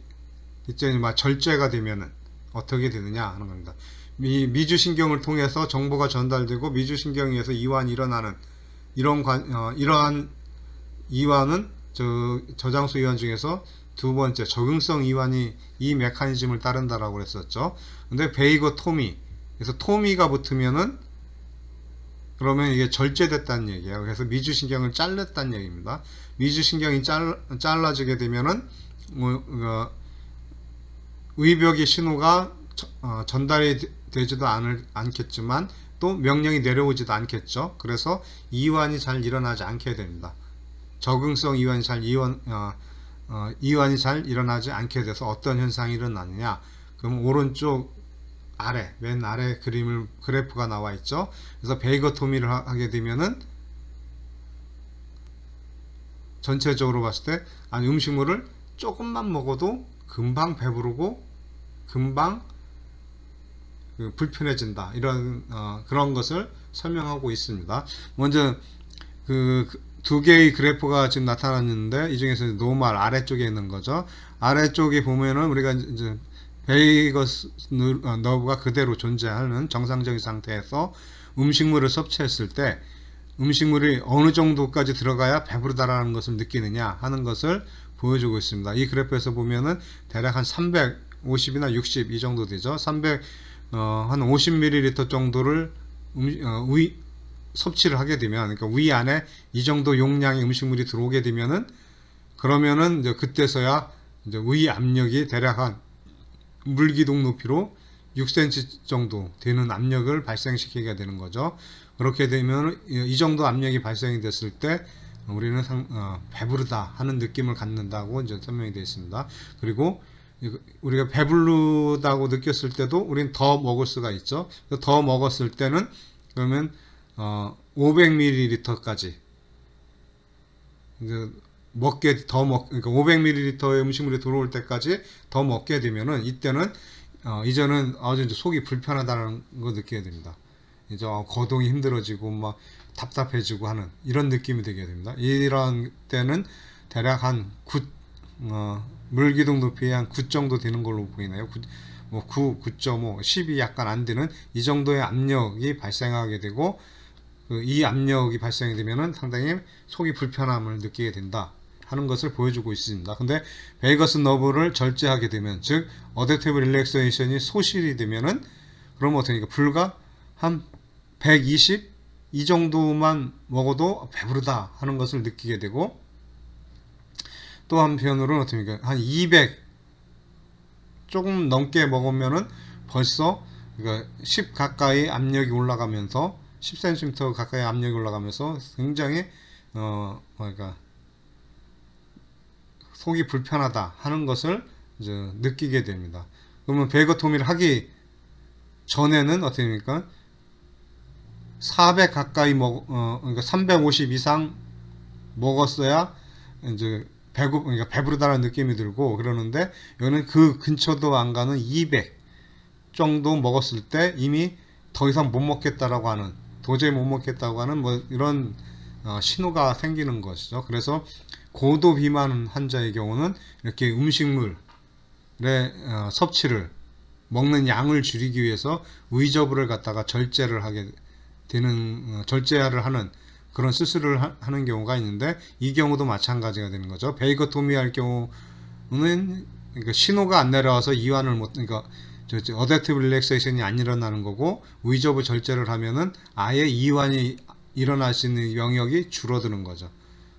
이제 절제가 되면은 어떻게 되느냐 하는 겁니다. 미주신경을 통해서 정보가 전달되고 미주신경에 의해서 이완이 일어나는 이러한 이완은 저장소 이완 중에서 두 번째 적응성 이완이 이 메커니즘을 따른다라고 했었죠. 근데 베이거토미, 그래서 토미가 붙으면은 그러면 이게 절제됐다는 얘기예요. 그래서 미주신경을 잘랐다는 얘기입니다. 미주신경이 잘라지게 되면은 위벽의 신호가 전달이 되지도 않겠지만 또 명령이 내려오지도 않겠죠. 그래서 이완이 잘 일어나지 않게 됩니다. 적응성 이완이 이완이 잘 일어나지 않게 돼서 어떤 현상이 일어나느냐. 그럼 오른쪽 아래, 맨 아래 그래프가 나와 있죠. 그래서 베이거토미를 하게 되면은 전체적으로 봤을 때 아니 음식물을 조금만 먹어도 금방 배부르고 금방 불편해진다. 이런 그런 것을 설명하고 있습니다. 먼저 두 개의 그래프가 지금 나타났는데 이 중에서 노멀 아래쪽에 있는 거죠. 아래쪽에 보면은 우리가 이제 베이거스 너브가 그대로 존재하는 정상적인 상태에서 음식물을 섭취했을 때 음식물이 어느 정도까지 들어가야 배부르다라는 것을 느끼느냐 하는 것을 보여주고 있습니다. 이 그래프에서 보면은 대략 한 350이나 60 이 정도 되죠. 한 50ml 정도를 섭취를 하게 되면, 그러니까 위 안에 이 정도 용량의 음식물이 들어오게 되면은, 그러면은 이제 그때서야 이제 위 압력이 대략 한 물기둥 높이로 6cm 정도 되는 압력을 발생시키게 되는 거죠. 그렇게 되면 이 정도 압력이 발생이 됐을 때 우리는 배부르다 하는 느낌을 갖는다고 이제 설명이 되어 있습니다. 그리고 우리가 배부르다고 느꼈을 때도 우리는 더 먹을 수가 있죠. 더 먹었을 때는 그러면 500ml까지 그러니까 500ml의 음식물이 들어올 때까지 더 먹게 되면은 이때는 이제는 아주 이제 속이 불편하다는 거 느끼게 됩니다. 이제 거동이 힘들어지고 막 답답해지고 하는 이런 느낌이 들게 됩니다. 이런 때는 대략 한 9, 물기둥 높이의 한 9 정도 되는 걸로 보이나요? 9, 9.5, 10이 약간 안 되는 이 정도의 압력이 발생하게 되고 이 압력이 발생이 되면은 상당히 속이 불편함을 느끼게 된다 하는 것을 보여주고 있습니다. 근데 베이거스 너브를 절제하게 되면, 즉 어댑티브 릴렉세이션이 소실이 되면은 그러면 어떻게 되니까 불과 한 120 이 정도만 먹어도 배부르다 하는 것을 느끼게 되고, 또 한편으로는 어떻게 한 200 조금 넘게 먹으면은 벌써 그러니까 10 가까이 압력이 올라가면서 10cm 가까이 압력이 올라가면서 굉장히 그러니까 속이 불편하다 하는 것을 이제 느끼게 됩니다. 그러면 베이거토미를 하기 전에는 어떻게 됩니까? 400 가까이 그러니까 350 이상 먹었어야 이제 그러니까 배부르다는 느낌이 들고 그러는데, 여기는 그 근처도 안 가는 200 정도 먹었을 때 이미 더 이상 못 먹겠다라고 하는, 도저히 못 먹겠다고 하는 뭐 이런 신호가 생기는 것이죠. 그래서 고도 비만 환자의 경우는 이렇게 음식물의 섭취를, 먹는 양을 줄이기 위해서 의저브를 갖다가 절제를 하게 되는, 절제를 하는 그런 수술을 하는 경우가 있는데, 이 경우도 마찬가지가 되는 거죠. 베이거토미 할 경우는 그러니까 신호가 안 내려와서 이완을 그러니까 어댑티브 릴렉세이션이 안 일어나는 거고, 의저브 절제를 하면은 아예 이완이 일어날 수 있는 영역이 줄어드는 거죠.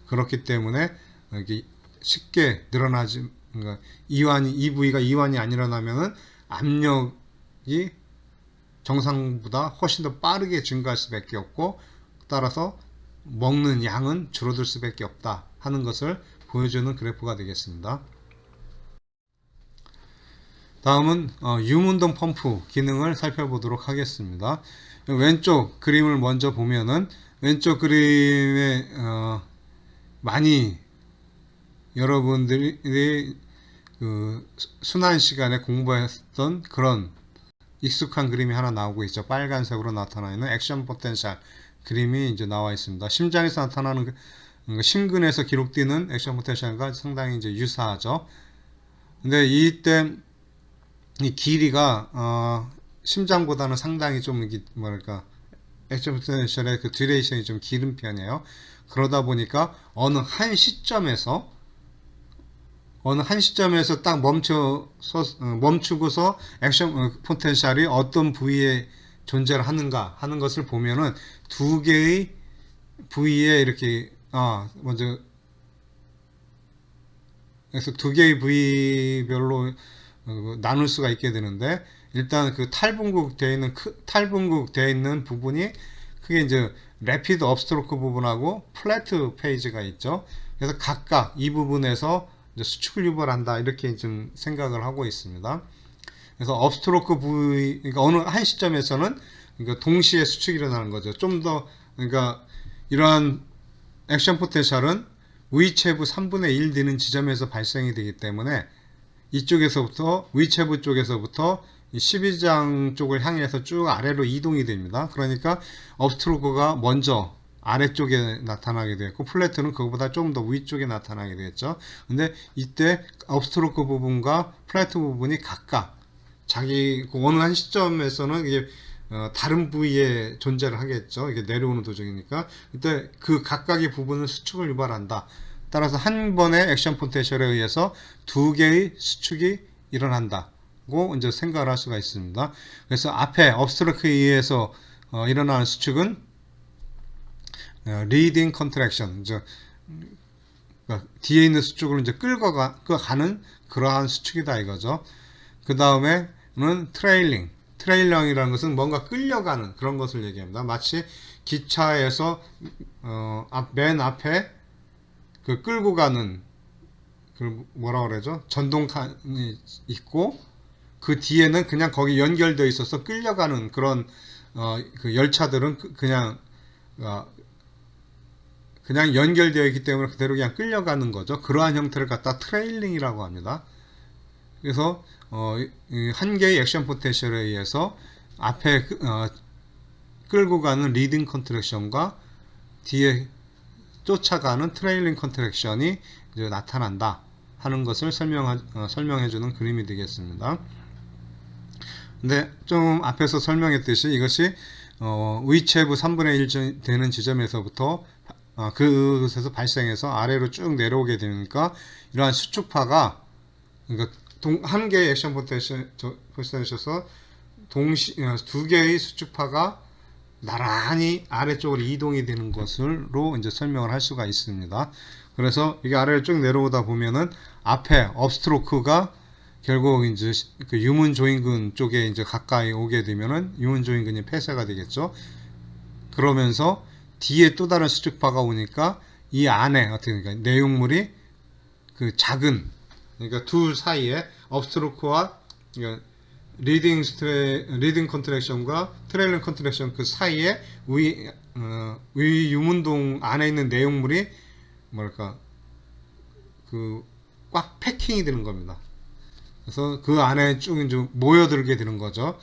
그렇기 때문에 이렇게 쉽게 늘어나지, 그러니까 이 부위가 이완이 안 일어나면은 압력이 정상보다 훨씬 더 빠르게 증가할 수밖에 없고, 따라서 먹는 양은 줄어들 수밖에 없다 하는 것을 보여주는 그래프가 되겠습니다. 다음은 유문동 펌프 기능을 살펴보도록 하겠습니다. 왼쪽 그림을 먼저 보면은, 왼쪽 그림에 많이 여러분들이 순환 시간에 공부했던 그런 익숙한 그림이 하나 나오고 있죠. 빨간색으로 나타나 있는 액션 포텐셜 그림이 이제 나와 있습니다. 심장에서 나타나는 심근에서 기록되는 액션 포텐셜과 상당히 이제 유사하죠. 근데 이때 이 길이가 심장보다는 상당히 좀 뭐랄까 액션 포텐셜의 그 듀레이션이 좀 길은 편이에요. 그러다 보니까 어느 한 시점에서 딱 멈추고서 액션 포텐셜이 어떤 부위에 존재를 하는가 하는 것을 보면은 두 개의 부위에 이렇게 먼저 그래서 두 개의 부위별로 나눌 수가 있게 되는데, 일단 그 탈분국 되어 있는 부분이 크게 이제 래피드 업스트로크 부분하고 플래트 페이지가 있죠. 그래서 각각 이 부분에서 이제 수축을 유발한다, 이렇게 좀 생각을 하고 있습니다. 그래서 업스트로크 부위, 그러니까 어느 한 시점에서는 그러니까 동시에 수축이 일어나는 거죠. 좀 더, 그러니까 이러한 액션 포텐셜은 V체부 3분의 1 되는 지점에서 발생이 되기 때문에 이쪽에서부터 V체부 쪽에서부터 12장 쪽을 향해서 쭉 아래로 이동이 됩니다. 그러니까 업스트로크가 먼저 아래쪽에 나타나게 되었고, 플래트는 그거보다 좀 더 위쪽에 나타나게 되었죠. 근데 이때 업스트로크 부분과 플래트 부분이 각각 자기 어느 한 시점에서는 이게 다른 부위에 존재를 하겠죠. 이게 내려오는 도중이니까. 그때 그 각각의 부분은 수축을 유발한다. 따라서 한 번의 액션 포텐셜에 의해서 두 개의 수축이 일어난다고 이제 생각을 할 수가 있습니다. 그래서 앞에 업스트로크에 의해서 일어나는 수축은 리딩 컨트랙션, 그러니까 뒤에 있는 수축을 이제 끌고 가는 그러한 수축이다 이거죠. 그 다음에는 트레일링이라는 것은 뭔가 끌려가는 그런 것을 얘기합니다. 마치 기차에서 맨 앞에 그 끌고 가는 그 뭐라 그러죠? 전동칸이 있고 그 뒤에는 그냥 거기 연결되어 있어서 끌려가는 그런 그 열차들은 그냥 연결되어 있기 때문에 그대로 그냥 끌려가는 거죠. 그러한 형태를 갖다 트레일링이라고 합니다. 그래서 한 개의 액션 포텐셜에 의해서 앞에 끌고 가는 리딩 컨트랙션과 뒤에 쫓아가는 트레일링 컨트랙션이 이제 나타난다 하는 것을 설명해주는 그림이 되겠습니다. 근데 좀 앞에서 설명했듯이 이것이 V체부 3분의 1 되는 지점에서부터 그곳에서 발생해서 아래로 쭉 내려오게 되니까 이러한 수축파가, 그러니까 한 개의 액션 포텐셜에서 두 개의 수축파가 나란히 아래쪽으로 이동이 되는 것으로 이제 설명을 할 수가 있습니다. 그래서 이게 아래로 쭉 내려오다 보면은 앞에 업스트로크가 결국 이제 그 유문 조인근 쪽에 이제 가까이 오게 되면은 유문 조인근이 폐쇄가 되겠죠. 그러면서 뒤에 또 다른 수축파가 오니까 이 안에 어떻게 그러니까 내용물이 그 작은, 그러니까 둘 사이에 업스트로크와 그러니까 리딩 컨트랙션과 트레일링 컨트랙션 그 사이에 위 유문동 안에 있는 내용물이 뭐랄까 그 꽉 패킹이 되는 겁니다. 그래서 그 안에 쭉 이제 모여들게 되는 거죠.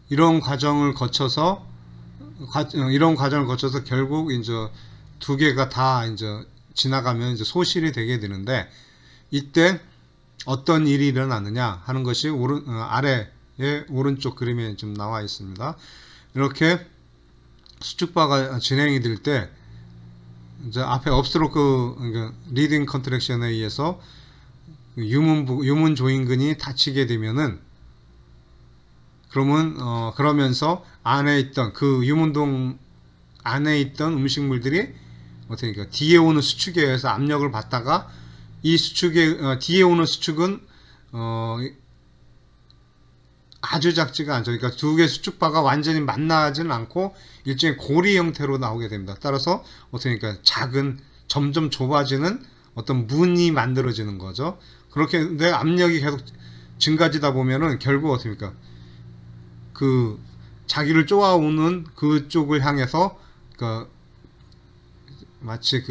이런 과정을 거쳐서 결국 이제 두 개가 다 이제 지나가면 이제 소실이 되게 되는데, 이때 어떤 일이 일어나느냐 하는 것이 아래의 오른쪽 그림에 좀 나와 있습니다. 이렇게 수축파가 진행이 될 때 이제 앞에 업스트로크 그러니까 리딩 컨트랙션에 의해서 유문 조인근이 닫히게 되면은 그러면서 안에 있던 그 유문동 안에 있던 음식물들이 어떻게 그러니까 뒤에 오는 수축에 의해서 압력을 받다가 이 뒤에 오는 수축은 아주 작지가 않죠. 그러니까 두 개의 수축파가 완전히 만나지는 않고 일종의 고리 형태로 나오게 됩니다. 따라서 어떻게 그러니까 점점 좁아지는 어떤 문이 만들어지는 거죠. 그렇게 근데 압력이 계속 증가지다 보면은 결국 어떻게 됩니까? 그 자기를 쪼아오는 그쪽을 향해서 마치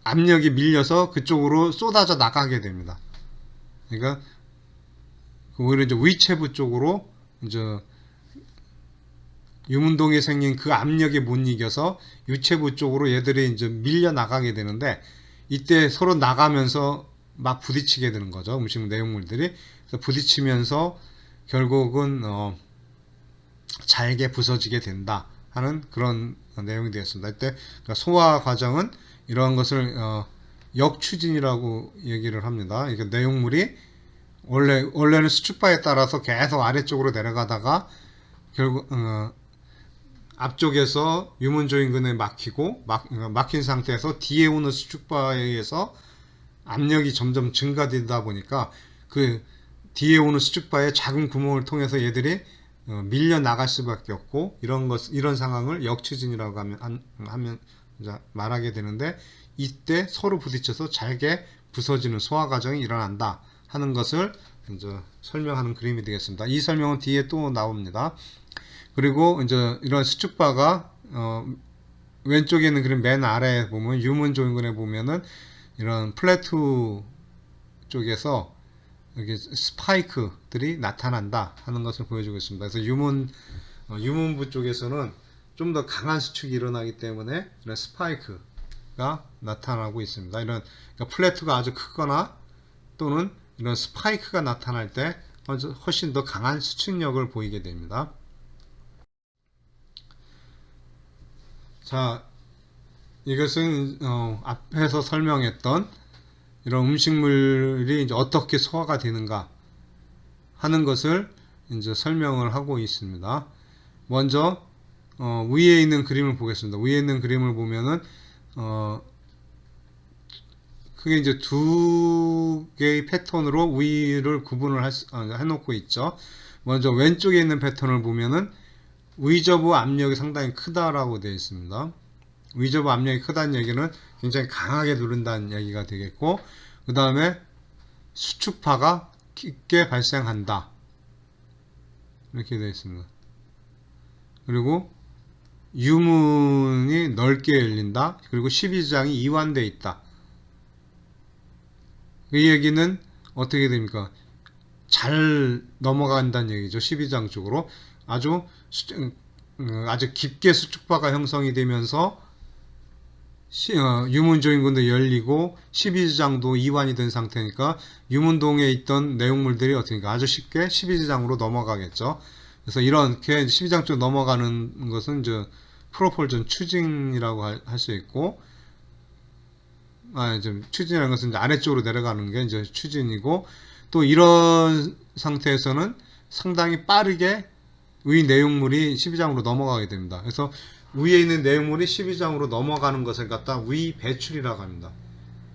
압력이 밀려서 그쪽으로 쏟아져 나가게 됩니다. 그러니까 오히려 이제 위체부 쪽으로 이제 유문동에 생긴 그 압력에 못 이겨서 유체부 쪽으로 얘들이 이제 밀려 나가게 되는데, 이때 서로 나가면서 막 부딪히게 되는 거죠. 음식 내용물들이. 그래서 부딪히면서 결국은 잘게 부서지게 된다 하는 그런 내용이 되었습니다. 이때 소화 과정은 이러한 것을 역추진이라고 얘기를 합니다. 그러니까 내용물이 원래는 수축파에 따라서 계속 아래쪽으로 내려가다가 결국 앞쪽에서 유문 조인근에 막힌 상태에서 뒤에 오는 수축파에 의해서 압력이 점점 증가되다 보니까 그 뒤에 오는 수축바의 작은 구멍을 통해서 얘들이 밀려 나갈 수밖에 없고 이런 상황을 역추진이라고 하면 말하게 되는데 이때 서로 부딪혀서 잘게 부서지는 소화 과정이 일어난다 하는 것을 이제 설명하는 그림이 되겠습니다. 이 설명은 뒤에 또 나옵니다. 그리고 이제 이런 수축바가 왼쪽에 있는 그림 맨 아래에 보면 유문 조인근에 보면은 이런 플래투 쪽에서 여기 스파이크들이 나타난다 하는 것을 보여주고 있습니다. 그래서 유문부 쪽에서는 좀 더 강한 수축이 일어나기 때문에 이런 스파이크가 나타나고 있습니다. 이런 그러니까 플래투가 아주 크거나 또는 이런 스파이크가 나타날 때 훨씬 더 강한 수축력을 보이게 됩니다. 자, 이것은 앞에서 설명했던 이런 음식물이 이제 어떻게 소화가 되는가 하는 것을 이제 설명을 하고 있습니다. 먼저 위에 있는 그림을 보겠습니다. 위에 있는 그림을 보면은 그게 이제 두 개의 패턴으로 위를 구분을 해놓고 있죠. 먼저 왼쪽에 있는 패턴을 보면은 위저브 압력이 상당히 크다라고 되어 있습니다. 위저브 압력이 크다는 얘기는 굉장히 강하게 누른다는 얘기가 되겠고, 그 다음에 수축파가 깊게 발생한다 이렇게 되어 있습니다. 그리고 유문이 넓게 열린다. 그리고 12지장이 이완되어 있다. 이 얘기는 어떻게 됩니까? 잘 넘어간다는 얘기죠. 12지장 쪽으로 아주 깊게 수축파가 형성이 되면서 유문 조인근도 열리고 12지장도 이완이 된 상태니까 유문동에 있던 내용물들이 어떻습니까? 아주 쉽게 12지장으로 넘어가겠죠. 그래서 이렇게 12지장 쪽 넘어가는 것은 이제 프로폴전 추진이라고 할 수 있고, 추진이라는 것은 이제 아래쪽으로 내려가는 게 이제 추진이고, 또 이런 상태에서는 상당히 빠르게 위 내용물이 12장으로 넘어가게 됩니다. 그래서 위에 있는 내용물이 12장으로 넘어가는 것을 갖다 위 배출이라고 합니다.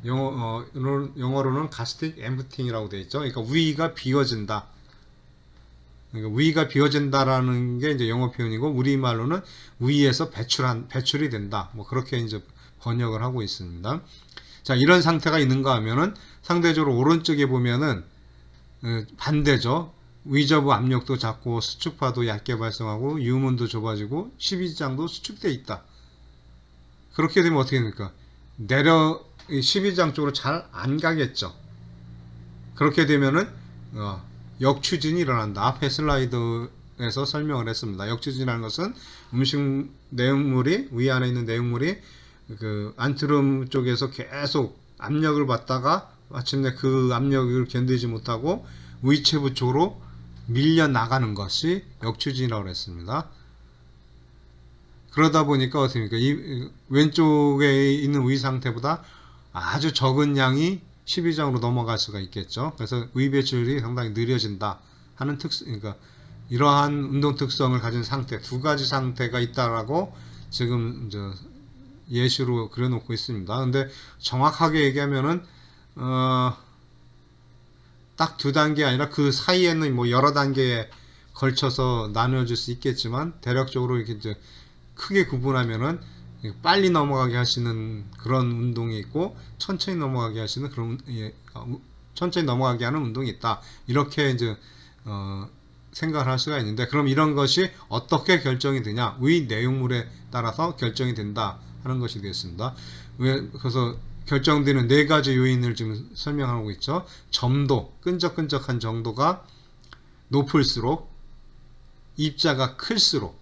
영어로는 가스틱 엠프팅이라고 되어 있죠. 그러니까 위가 비워진다. 그러니까 위가 비워진다라는 게 이제 영어 표현이고, 우리말로는 위에서 배출이 된다. 뭐 그렇게 이제 번역을 하고 있습니다. 자, 이런 상태가 있는가 하면은 상대적으로 오른쪽에 보면은 반대죠. 위저브 압력도 작고 수축파도 얕게 발생하고 유문도 좁아지고 12지장도 수축되어 있다. 그렇게 되면 어떻게 됩니까? 12지장 쪽으로 잘 안 가겠죠. 그렇게 되면은 역추진이 일어난다. 앞에 슬라이드에서 설명을 했습니다. 역추진이라는 것은 음식 내용물이 위 안에 있는 내용물이 그 안트럼 쪽에서 계속 압력을 받다가 마침내 그 압력을 견디지 못하고 위체부 쪽으로 밀려 나가는 것이 역추진이라고 했습니다. 그러다 보니까 어떻습니까? 이 왼쪽에 있는 위 상태보다 아주 적은 양이 12장으로 넘어갈 수가 있겠죠. 그래서 위 배출이 상당히 느려진다 하는 그러니까 이러한 운동 특성을 가진 상태, 두 가지 상태가 있다라고 지금 이제 예시로 그려놓고 있습니다. 근데 정확하게 얘기하면은 딱 두 단계 아니라 그 사이에는 뭐 여러 단계에 걸쳐서 나누어질 수 있겠지만, 대략적으로 이렇게 이제 크게 구분하면은 빨리 넘어가게 할 수 있는 그런 운동이 있고, 천천히 넘어가게 할 수 있는 그런 천천히 넘어가게 하는 운동이 있다. 이렇게 이제 생각을 할 수가 있는데, 그럼 이런 것이 어떻게 결정이 되냐? 위 내용물에 따라서 결정이 된다 하는 것이 되겠습니다. 그래서 결정되는 네 가지 요인을 지금 설명하고 있죠. 점도, 끈적끈적한 정도가 높을수록, 입자가 클수록,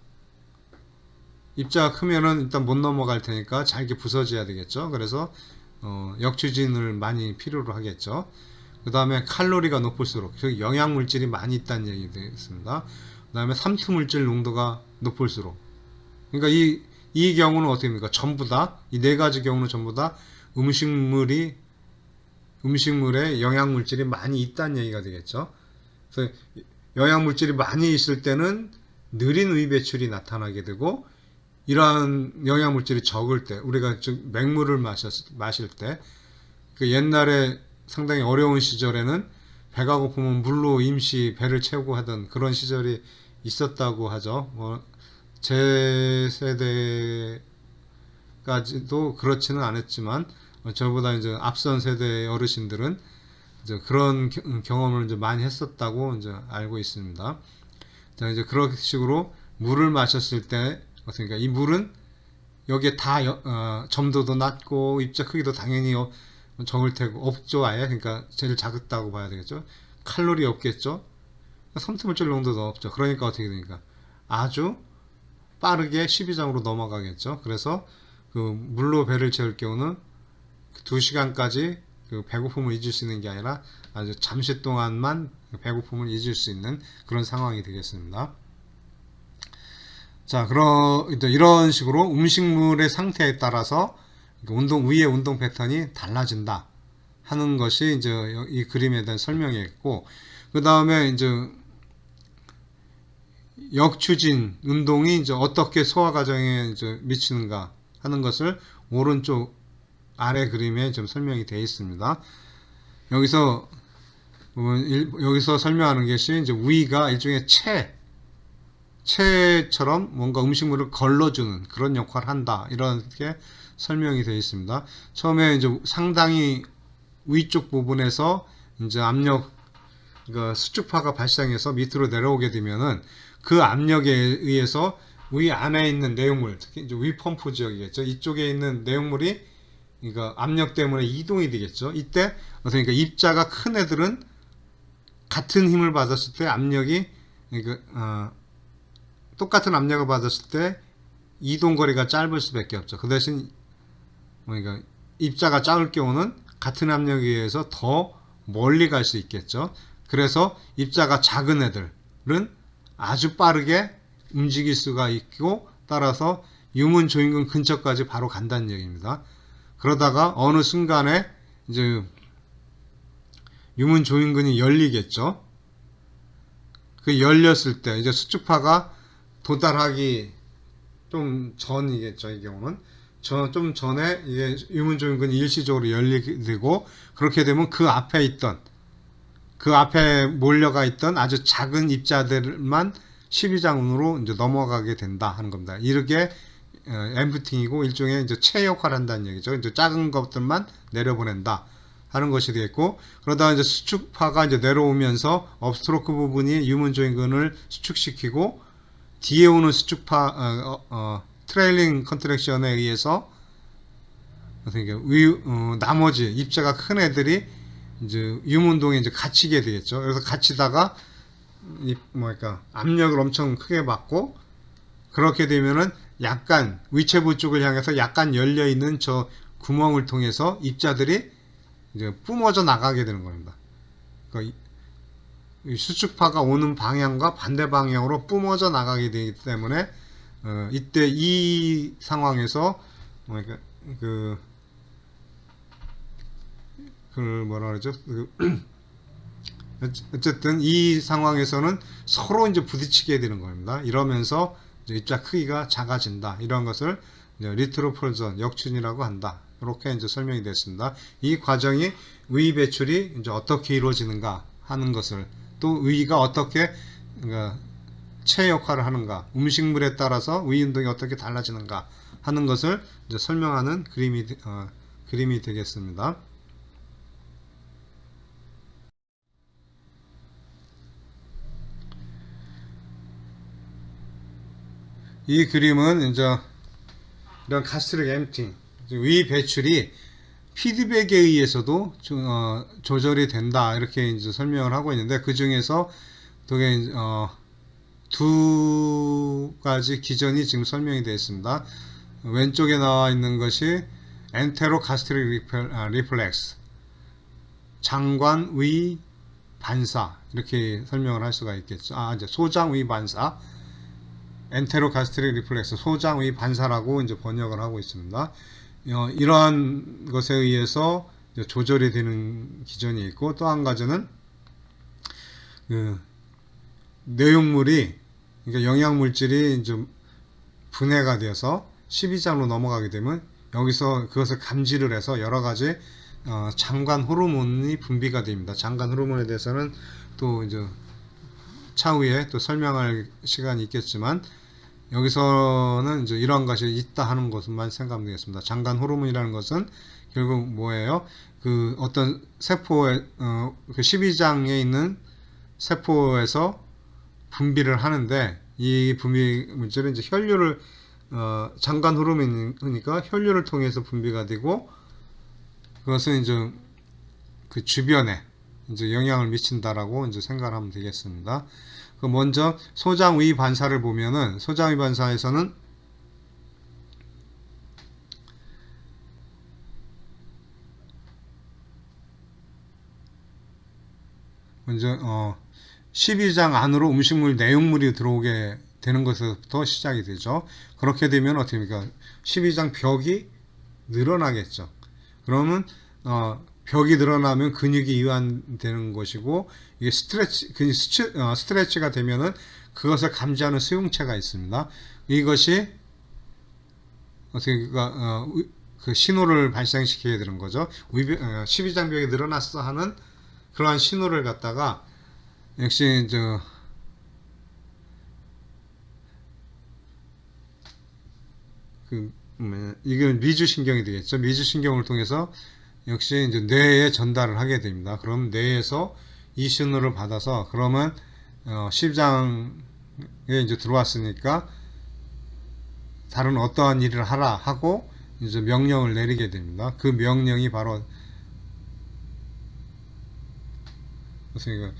입자가 크면은 일단 못 넘어갈 테니까 잘게 부서져야 되겠죠. 그래서 역추진을 많이 필요로 하겠죠. 그 다음에 칼로리가 높을수록, 즉 영양물질이 많이 있다는 얘기 되겠습니다. 그 다음에 삼투물질 농도가 높을수록, 그러니까 이 경우는 어떻게 됩니까? 전부 다, 이 네 가지 경우는 전부 다 음식물에 영양물질이 많이 있다는 얘기가 되겠죠. 그래서 영양물질이 많이 있을 때는 느린 위 배출이 나타나게 되고, 이러한 영양물질이 적을 때, 우리가 즉 맹물을 마실 때 그 옛날에 상당히 어려운 시절에는 배가 고프면 물로 임시 배를 채우고 하던 그런 시절이 있었다고 하죠. 제 세대까지도 그렇지는 않았지만 저보다 이제 앞선 세대의 어르신들은 이제 그런 경험을 이제 많이 했었다고 이제 알고 있습니다. 자, 이제 그런 식으로 물을 마셨을 때, 그러니까 이 물은 여기에 다 점도도 낮고 입자 크기도 당연히 적을 테고 없죠, 아예. 그러니까 제일 작다고 봐야 되겠죠. 칼로리 없겠죠. 섬유물질 농도도 없죠. 그러니까 어떻게 되니까 아주 빠르게 12장으로 넘어가겠죠. 그래서 그 물로 배를 채울 경우는 2시간까지 그 배고픔을 잊을 수 있는 게 아니라 아주 잠시 동안만 배고픔을 잊을 수 있는 그런 상황이 되겠습니다. 자, 이런 식으로 음식물의 상태에 따라서 위의 운동 패턴이 달라진다 하는 것이 이제 이 그림에 대한 설명이었고, 그 다음에 이제 역추진 운동이 이제 어떻게 소화 과정에 이제 미치는가 하는 것을 오른쪽 아래 그림에 좀 설명이 되어 있습니다. 여기서 설명하는 것이 이제 위가 일종의 체처럼 뭔가 음식물을 걸러주는 그런 역할을 한다. 이렇게 설명이 되어 있습니다. 처음에 이제 상당히 위쪽 부분에서 이제 수축파가 발생해서 밑으로 내려오게 되면은 그 압력에 의해서 위 안에 있는 내용물, 특히 이제 위 펌프 지역이겠죠. 이쪽에 있는 내용물이 그러니까 압력 때문에 이동이 되겠죠. 이때 그러니까 입자가 큰 애들은 같은 힘을 받았을 때 압력이 그러니까 똑같은 압력을 받았을 때 이동 거리가 짧을 수밖에 없죠. 그 대신 그러니까 입자가 작을 경우는 같은 압력에 의해서 더 멀리 갈 수 있겠죠. 그래서 입자가 작은 애들은 아주 빠르게 움직일 수가 있고 따라서 유문 조임근 근처까지 바로 간다는 얘기입니다. 그러다가 어느 순간에 이제 유문 조임근이 열리겠죠. 그 열렸을 때 이제 수축파가 도달하기 좀 전이겠죠. 이 경우는 좀 전에 이게 유문 조임근이 일시적으로 열리게 되고, 그렇게 되면 그 앞에 몰려가 있던 아주 작은 입자들만 12장으로 이제 넘어가게 된다 하는 겁니다. 이렇게 엠프팅이고 일종의 이제 체 역할을 한다는 얘기죠. 이제 작은 것들만 내려보낸다 하는 것이 되겠고, 그러다가 이제 수축파가 이제 내려오면서 업스트로크 부분이 유문 조임근을 수축시키고, 뒤에 오는 수축파 트레일링 컨트랙션에 의해서 나머지 입자가 큰 애들이 이제 유문동에 이제 갇히게 되겠죠. 그래서 갇히다가 압력을 엄청 크게 받고, 그렇게 되면은 약간 위체부 쪽을 향해서 약간 열려 있는 저 구멍을 통해서 입자들이 이제 뿜어져 나가게 되는 겁니다. 그러니까 수축파가 오는 방향과 반대 방향으로 뿜어져 나가게 되기 때문에 이때 이 상황에서 뭐라 그러죠? 어쨌든 이 상황에서는 서로 이제 부딪히게 되는 겁니다. 이러면서 이제 입자 크기가 작아진다. 이런 것을 이제 리트로폴전 역춘이라고 한다. 이렇게 이제 설명이 됐습니다. 이 과정이 위 배출이 이제 어떻게 이루어지는가 하는 것을, 또 위가 어떻게 그러니까 체 역할을 하는가, 음식물에 따라서 위 운동이 어떻게 달라지는가 하는 것을 이제 설명하는 그림이 되겠습니다. 이 그림은 이제 이런 가스트릭 엠프팅, 위 배출이 피드백에 의해서도 조절이 된다, 이렇게 이제 설명을 하고 있는데, 그 중에서 두 가지 기전이 지금 설명이 되어 있습니다. 왼쪽에 나와 있는 것이 엔테로 가스트릭 리플렉스, 장관 위 반사, 이렇게 설명을 할 수가 있겠죠. 이제 소장 위 반사, 엔테로 가스트릭 리플렉스, 소장 위 반사라고 이제 번역을 하고 있습니다. 이러한 것에 의해서 조절이 되는 기전이 있고, 또 한 가지는 내용물이, 그러니까 영양물질이 이제 분해가 되어서 12장으로 넘어가게 되면 여기서 그것을 감지를 해서 여러 가지 장관 호르몬이 분비가 됩니다. 장관 호르몬에 대해서는 또 이제 차후에 또 설명할 시간이 있겠지만, 여기서는 이제 이러한 것이 있다 하는 것만 생각하면 되겠습니다. 장관 호르몬이라는 것은 결국 뭐예요? 그 어떤 세포의 그 12장에 있는 세포에서 분비를 하는데, 이 분비 물질은 이제 혈류를 장관 호르몬이니까 혈류를 통해서 분비가 되고, 그것은 이제 그 주변에 이제 영향을 미친다라고 이제 생각을 하면 되겠습니다. 그 먼저 소장위 반사를 보면은, 소장위 반사에서는 먼저 12장 안으로 음식물 내용물이 들어오게 되는 것부터 시작이 되죠. 그렇게 되면 어떻게 됩니까? 12장 벽이 늘어나겠죠. 그러면 벽이 늘어나면 근육이 이완되는 것이고, 이게 스트레치가 되면은 그것을 감지하는 수용체가 있습니다. 이것이 어떻게 그 신호를 발생시키게 되는 거죠. 12장 벽이 늘어났어 하는 그러한 신호를 갖다가, 역시 이건 미주신경이 되겠죠. 미주신경을 통해서 역시 이제 뇌에 전달을 하게 됩니다. 그럼 뇌에서 이 신호를 받아서, 그러면 12장에 이제 들어왔으니까 다른 어떠한 일을 하라 하고 이제 명령을 내리게 됩니다. 그 명령이 바로 그러니까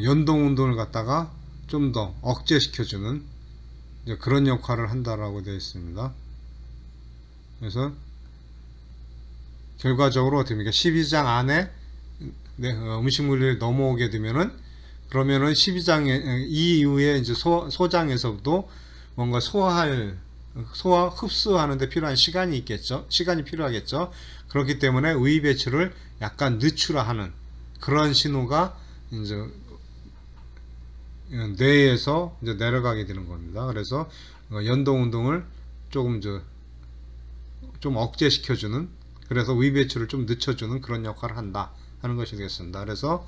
연동 운동을 갖다가 좀 더 억제시켜주는 그런 역할을 한다라고 되어 있습니다. 그래서 결과적으로 어떻게 됩니까? 12장 안에 음식물이 넘어오게 되면은, 그러면은 12장에 이 이후에 이제 소장에서도 뭔가 소화 흡수하는데 필요한 시간이 있겠죠. 시간이 필요하겠죠. 그렇기 때문에 의 배출을 약간 늦추라하는 그런 신호가 이제 뇌에서 이제 내려가게 되는 겁니다. 그래서 연동 운동을 조금 좀 억제시켜주는, 그래서 의 배출을 좀 늦춰주는 그런 역할을 한다 하는 것이 되겠습니다. 그래서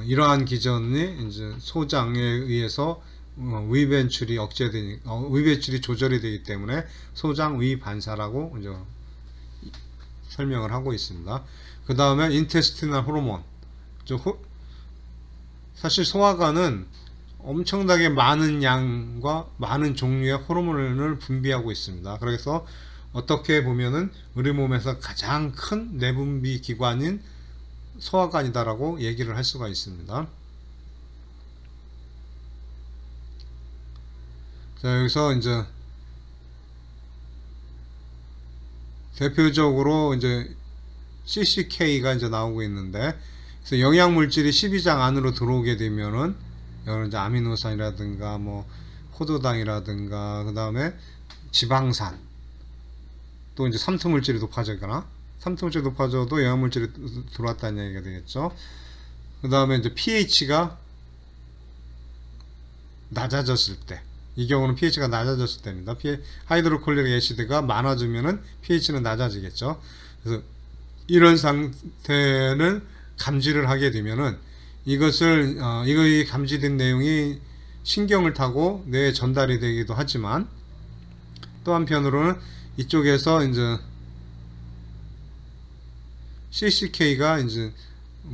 이러한 기전이 이제 소장에 의해서 의 배출이 의 배출이 조절이 되기 때문에 소장의 반사라고 이제 설명을 하고 있습니다. 그 다음에 인테스티널 호르몬. 사실 소화관은 엄청나게 많은 양과 많은 종류의 호르몬을 분비하고 있습니다. 그래서 어떻게 보면은 우리 몸에서 가장 큰 내분비 기관인 소화관이다라고 얘기를 할 수가 있습니다. 자, 여기서 이제 대표적으로 이제 CCK가 이제 나오고 있는데, 그래서 영양 물질이 12장 안으로 들어오게 되면은 여러 이제 아미노산이라든가 뭐 포도당이라든가 그 다음에 지방산, 또 이제 삼투물질이 높아지거나, 삼투물질이 높아져도 영양 물질이 들어왔다는 얘기가 되겠죠. 그 다음에 이제 pH가 낮아졌을 때, 이 경우는 pH가 낮아졌을 때입니다. 하이드로클로릭 애시드가 많아지면은 pH는 낮아지겠죠. 그래서 이런 상태는 감지를 하게 되면은 이거의 감지된 내용이 신경을 타고 뇌에 전달이 되기도 하지만, 또 한편으로는 이쪽에서 이제 CCK가 이제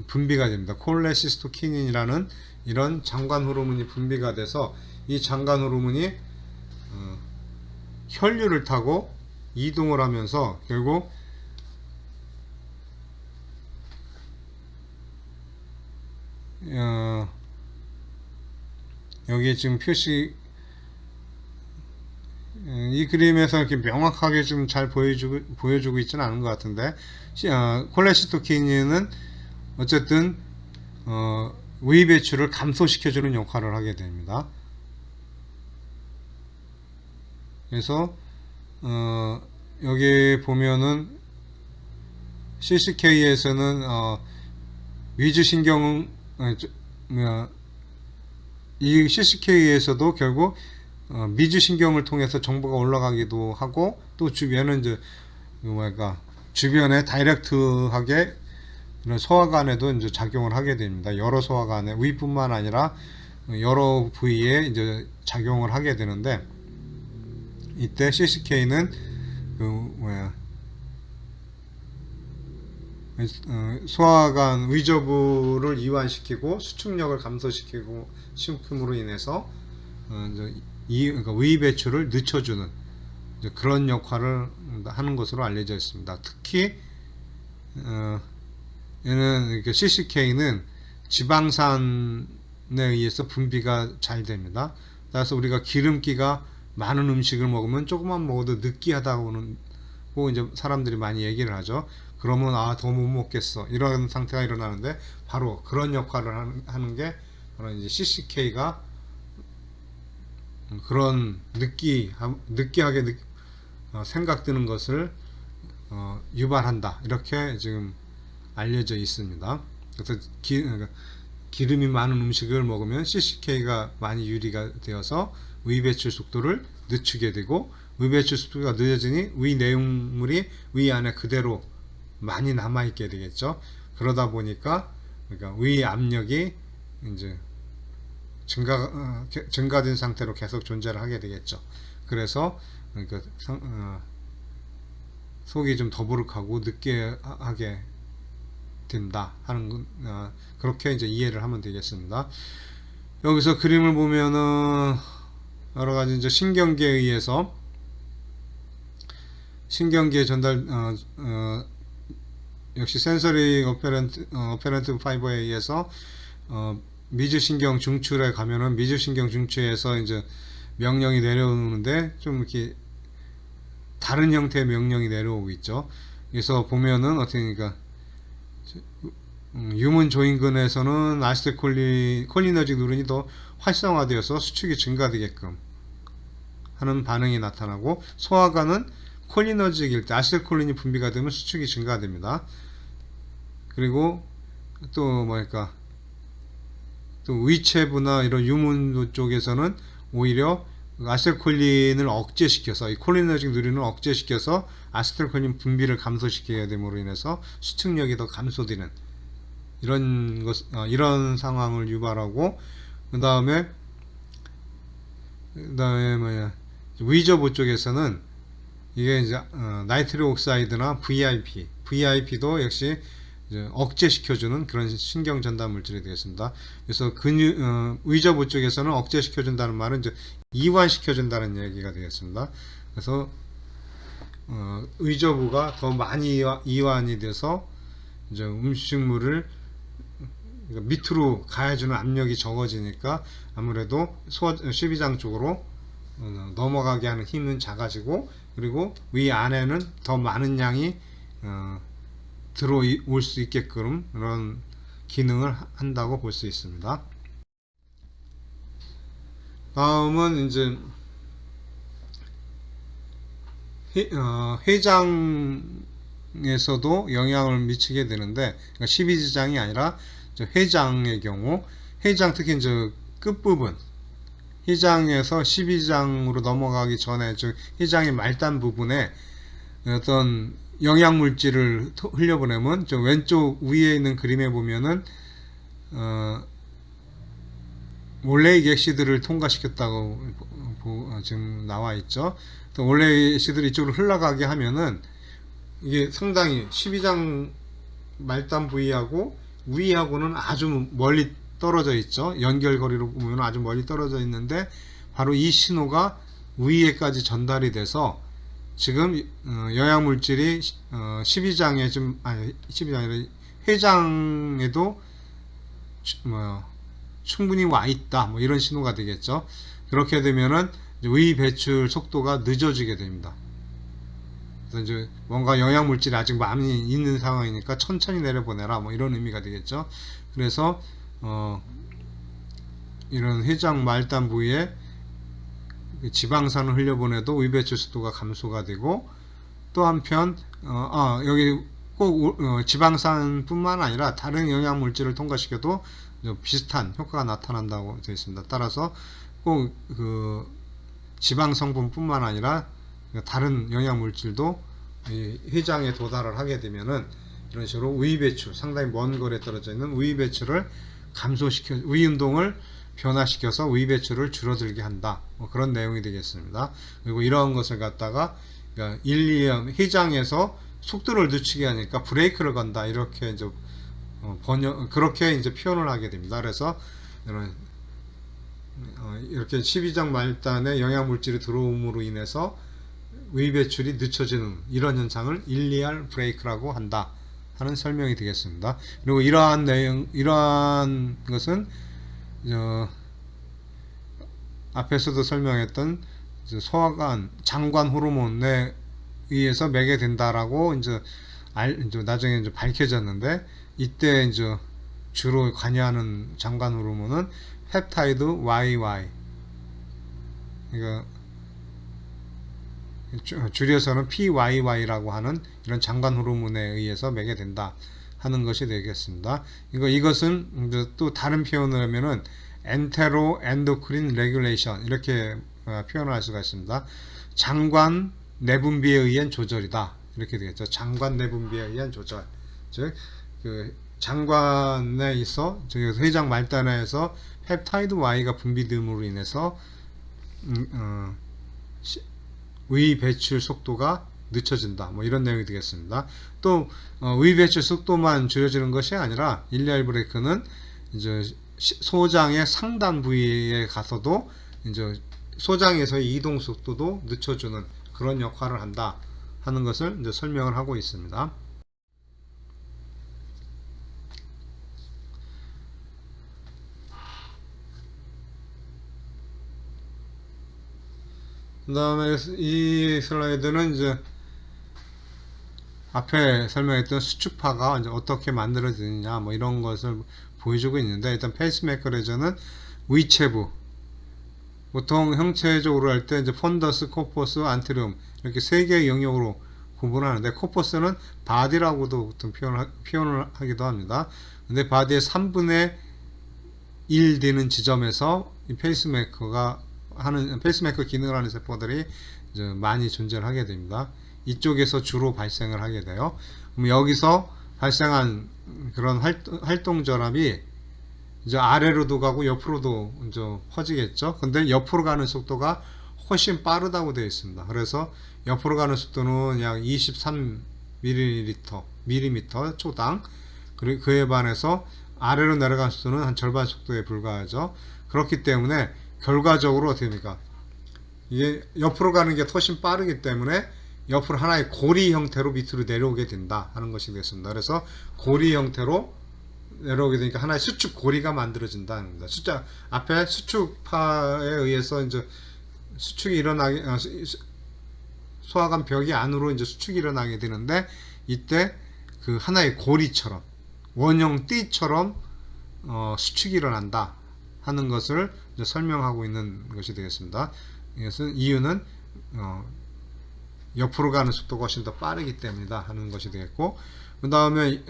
분비가 됩니다. 콜레시스토키닌이라는 이런 장관 호르몬이 분비가 돼서, 이 장관 호르몬이 혈류를 타고 이동을 하면서 결국 여기 지금 이 그림에서 이렇게 명확하게 좀 잘 보여주고 있지는 않은 것 같은데, 콜레시토키닌은 어쨌든 의 배출을 감소시켜주는 역할을 하게 됩니다. 그래서 여기 보면은 CCK에서는 위주신경 이 CCK에서도 결국 미주신경을 통해서 정보가 올라가기도 하고, 또 주변은 이제 뭐랄까 주변에 다이렉트하게 이런 소화관에도 이제 작용을 하게 됩니다. 여러 소화관에, 위뿐만 아니라 여러 부위에 이제 작용을 하게 되는데, 이때 CCK는 소화관 위저부를 이완시키고 수축력을 감소시키고 심음으로 인해서 그러니까 위 배출을 늦춰주는 그런 역할을 하는 것으로 알려져 있습니다. 특히 얘는 CCK는 지방산에 의해서 분비가 잘 됩니다. 따라서 우리가 기름기가 많은 음식을 먹으면 조금만 먹어도 느끼하다고는 이제 사람들이 많이 얘기를 하죠. 그러면 더 못 먹겠어, 이런 상태가 일어나는데, 바로 그런 역할을 하는 게 바로 이제 CCK가 그런 느끼하게 생각드는 것을 유발한다, 이렇게 지금 알려져 있습니다. 그래서 기름이 많은 음식을 먹으면 CCK가 많이 유리가 되어서 위 배출 속도를 늦추게 되고, 위 배출 속도가 늦어지니 위 내용물이 위 안에 그대로 많이 남아있게 되겠죠. 그러다 보니까 그러니까 위 압력이 이제 증가된 상태로 계속 존재를 하게 되겠죠. 그래서 그러니까 속이 좀 더부룩하고 느끼하게 된다 하는 그렇게 이제 이해를 하면 되겠습니다. 여기서 그림을 보면은 여러 가지 이제 신경계에 의해서 신경계 전달 역시 센서리 어페런트 파이버에 의해서 미주신경 중추에 가면은 미주신경 중추에서 이제 명령이 내려오는데, 좀 이렇게 다른 형태의 명령이 내려오고 있죠. 그래서 보면은 어떻게니까 유문 조인근에서는 아세틸콜리너직 누른이 더 활성화되어서 수축이 증가되게끔 하는 반응이 나타나고, 소화관은 콜리너직일 때 아세틸콜린이 분비가 되면 수축이 증가됩니다. 그리고 또 뭐랄까 또 위체부나 이런 유문 쪽에서는 오히려 아세틸콜린을 억제시켜서, 이 콜리너직 누린을 억제시켜서 아세틸콜린 분비를 감소시키게 됨으로 인해서 수축력이 더 감소되는 이런 상황을 유발하고, 그 다음에 위저부 쪽에서는 이게 이제 나이트릭 옥사이드나 VIP도 역시 이제 억제시켜주는 그런 신경 전달 물질이 되겠습니다. 그래서 위저부 쪽에서는 억제시켜준다는 말은 이제 이완시켜준다는 얘기가 되겠습니다. 그래서 위저부가 더 많이 이완이 돼서 이제 음식물을 밑으로 가해주는 압력이 적어지니까 아무래도 십이장 쪽으로 넘어가게 하는 힘은 작아지고, 그리고 위 안에는 더 많은 양이 들어올 수 있게끔 그런 기능을 한다고 볼 수 있습니다. 다음은 이제 회장에서도 영향을 미치게 되는데, 그러니까 12지장이 아니라 회장의 경우, 회장 특히 이제 끝부분, 회장에서 12지장으로 넘어가기 전에 회장의 말단 부분에 어떤 영양물질을 흘려보내면, 왼쪽 위에 있는 그림에 보면은 올레익 액시드를 통과시켰다고 지금 나와 있죠. 또 올레익 액시드를 이쪽으로 흘러가게 하면은 이게 상당히 12장 말단 부위하고 위하고는 아주 멀리 떨어져 있죠. 연결거리로 보면 아주 멀리 떨어져 있는데, 바로 이 신호가 위에까지 전달이 돼서 지금 영양물질이 12장에 좀, 아니 12장이 아니라 회장에도 충분히 와 있다, 뭐 이런 신호가 되겠죠. 그렇게 되면은 위 배출 속도가 늦어지게 됩니다. 그래서 이제 뭔가 영양물질이 아직 많이 있는 상황이니까 천천히 내려보내라, 뭐 이런 의미가 되겠죠. 그래서 이런 회장 말단 부위에 지방산을 흘려보내도 위 배출 속도가 감소가 되고, 또 한편 여기 꼭 지방산뿐만 아니라 다른 영양 물질을 통과시켜도 비슷한 효과가 나타난다고 되어 있습니다. 따라서 꼭 그 지방 성분뿐만 아니라 다른 영양 물질도 휘장에 도달을 하게 되면은 이런 식으로 우위 배출, 상당히 먼 거리에 떨어져 있는 우위 배출을 감소시켜, 우위 운동을 변화시켜서 우위 배출을 줄어들게 한다. 뭐 그런 내용이 되겠습니다. 그리고 이러한 것을 갖다가 그러니까 1, 2음 휘장에서 속도를 늦추게 하니까 브레이크를 건다. 이렇게 이제 그렇게 이제 표현을 하게 됩니다. 그래서 이렇게 12장 말단에 영양 물질이 들어옴으로 인해서 우위 배출이 늦춰지는 이런 현상을 일리알 브레이크라고 한다 하는 설명이 되겠습니다. 그리고 이러한 것은 앞에서도 설명했던 소화관 장관 호르몬에 의해서 매게 된다라고 이제 나중에 이제 밝혀졌는데, 이때 이제 주로 관여하는 장관 호르몬은 펩타이드 YY, 그러니까 줄여서는 PYY라고 하는 이런 장관 호르몬에 의해서 매게 된다 하는 것이 되겠습니다. 이것은 이제 또 다른 표현을 하면은 엔테로 엔도크린 레귤레이션 이렇게 표현을 할 수가 있습니다. 장관 내분비에 의한 조절이다 이렇게 되겠죠. 장관 내분비에 의한 조절, 즉 그 장관에 있어 회장 말단에서 펩타이드 Y가 분비됨으로 인해서 우위 배출 속도가 늦춰진다. 뭐 이런 내용이 되겠습니다. 또 우위 배출 속도만 줄여지는 것이 아니라 일리알 브레이크는 이제 소장의 상단 부위에 가서도 이제 소장에서의 이동 속도도 늦춰주는 그런 역할을 한다 하는 것을 이제 설명을 하고 있습니다. 그 다음에 이 슬라이드는 이제 앞에 설명했던 수축파가 이제 어떻게 만들어지느냐 뭐 이런 것을 보여주고 있는데, 일단 페이스메이커 레저는 위체부, 보통 형체적으로 할 때 이제 폰더스, 코퍼스, 안테리움 이렇게 세 개의 영역으로 구분하는데, 코퍼스는 바디라고도 보통 표현을 하기도 합니다. 근데 바디의 3분의 1 되는 지점에서 이 페이스메이커 기능을 하는 세포들이 이제 많이 존재를 하게 됩니다. 이쪽에서 주로 발생을 하게 돼요. 그럼 여기서 발생한 그런 활동 전압이 이제 아래로도 가고 옆으로도 이제 퍼지겠죠. 근데 옆으로 가는 속도가 훨씬 빠르다고 되어 있습니다. 그래서 옆으로 가는 속도는 약 23mm 초당, 그리고 그에 반해서 아래로 내려가는 속도는 한 절반 속도에 불과하죠. 그렇기 때문에 결과적으로 어떻게 됩니까? 이게 옆으로 가는 게 훨씬 빠르기 때문에 옆으로 하나의 고리 형태로 밑으로 내려오게 된다 하는 것이 되겠습니다. 그래서 고리 형태로 내려오게 되니까 하나의 수축 고리가 만들어진다는 겁니다. 앞에 수축파에 의해서 이제 수축이 일어나게, 소화관 벽이 안으로 이제 수축이 일어나게 되는데, 이때 그 하나의 고리처럼 원형 띠처럼 수축이 일어난다 하는 것을 이제 설명하고 있는 것이 되겠습니다. 이유는 옆으로 가는 속도가 훨씬 더 빠르기 때문이다 하는 것이 되겠고, 그 다음에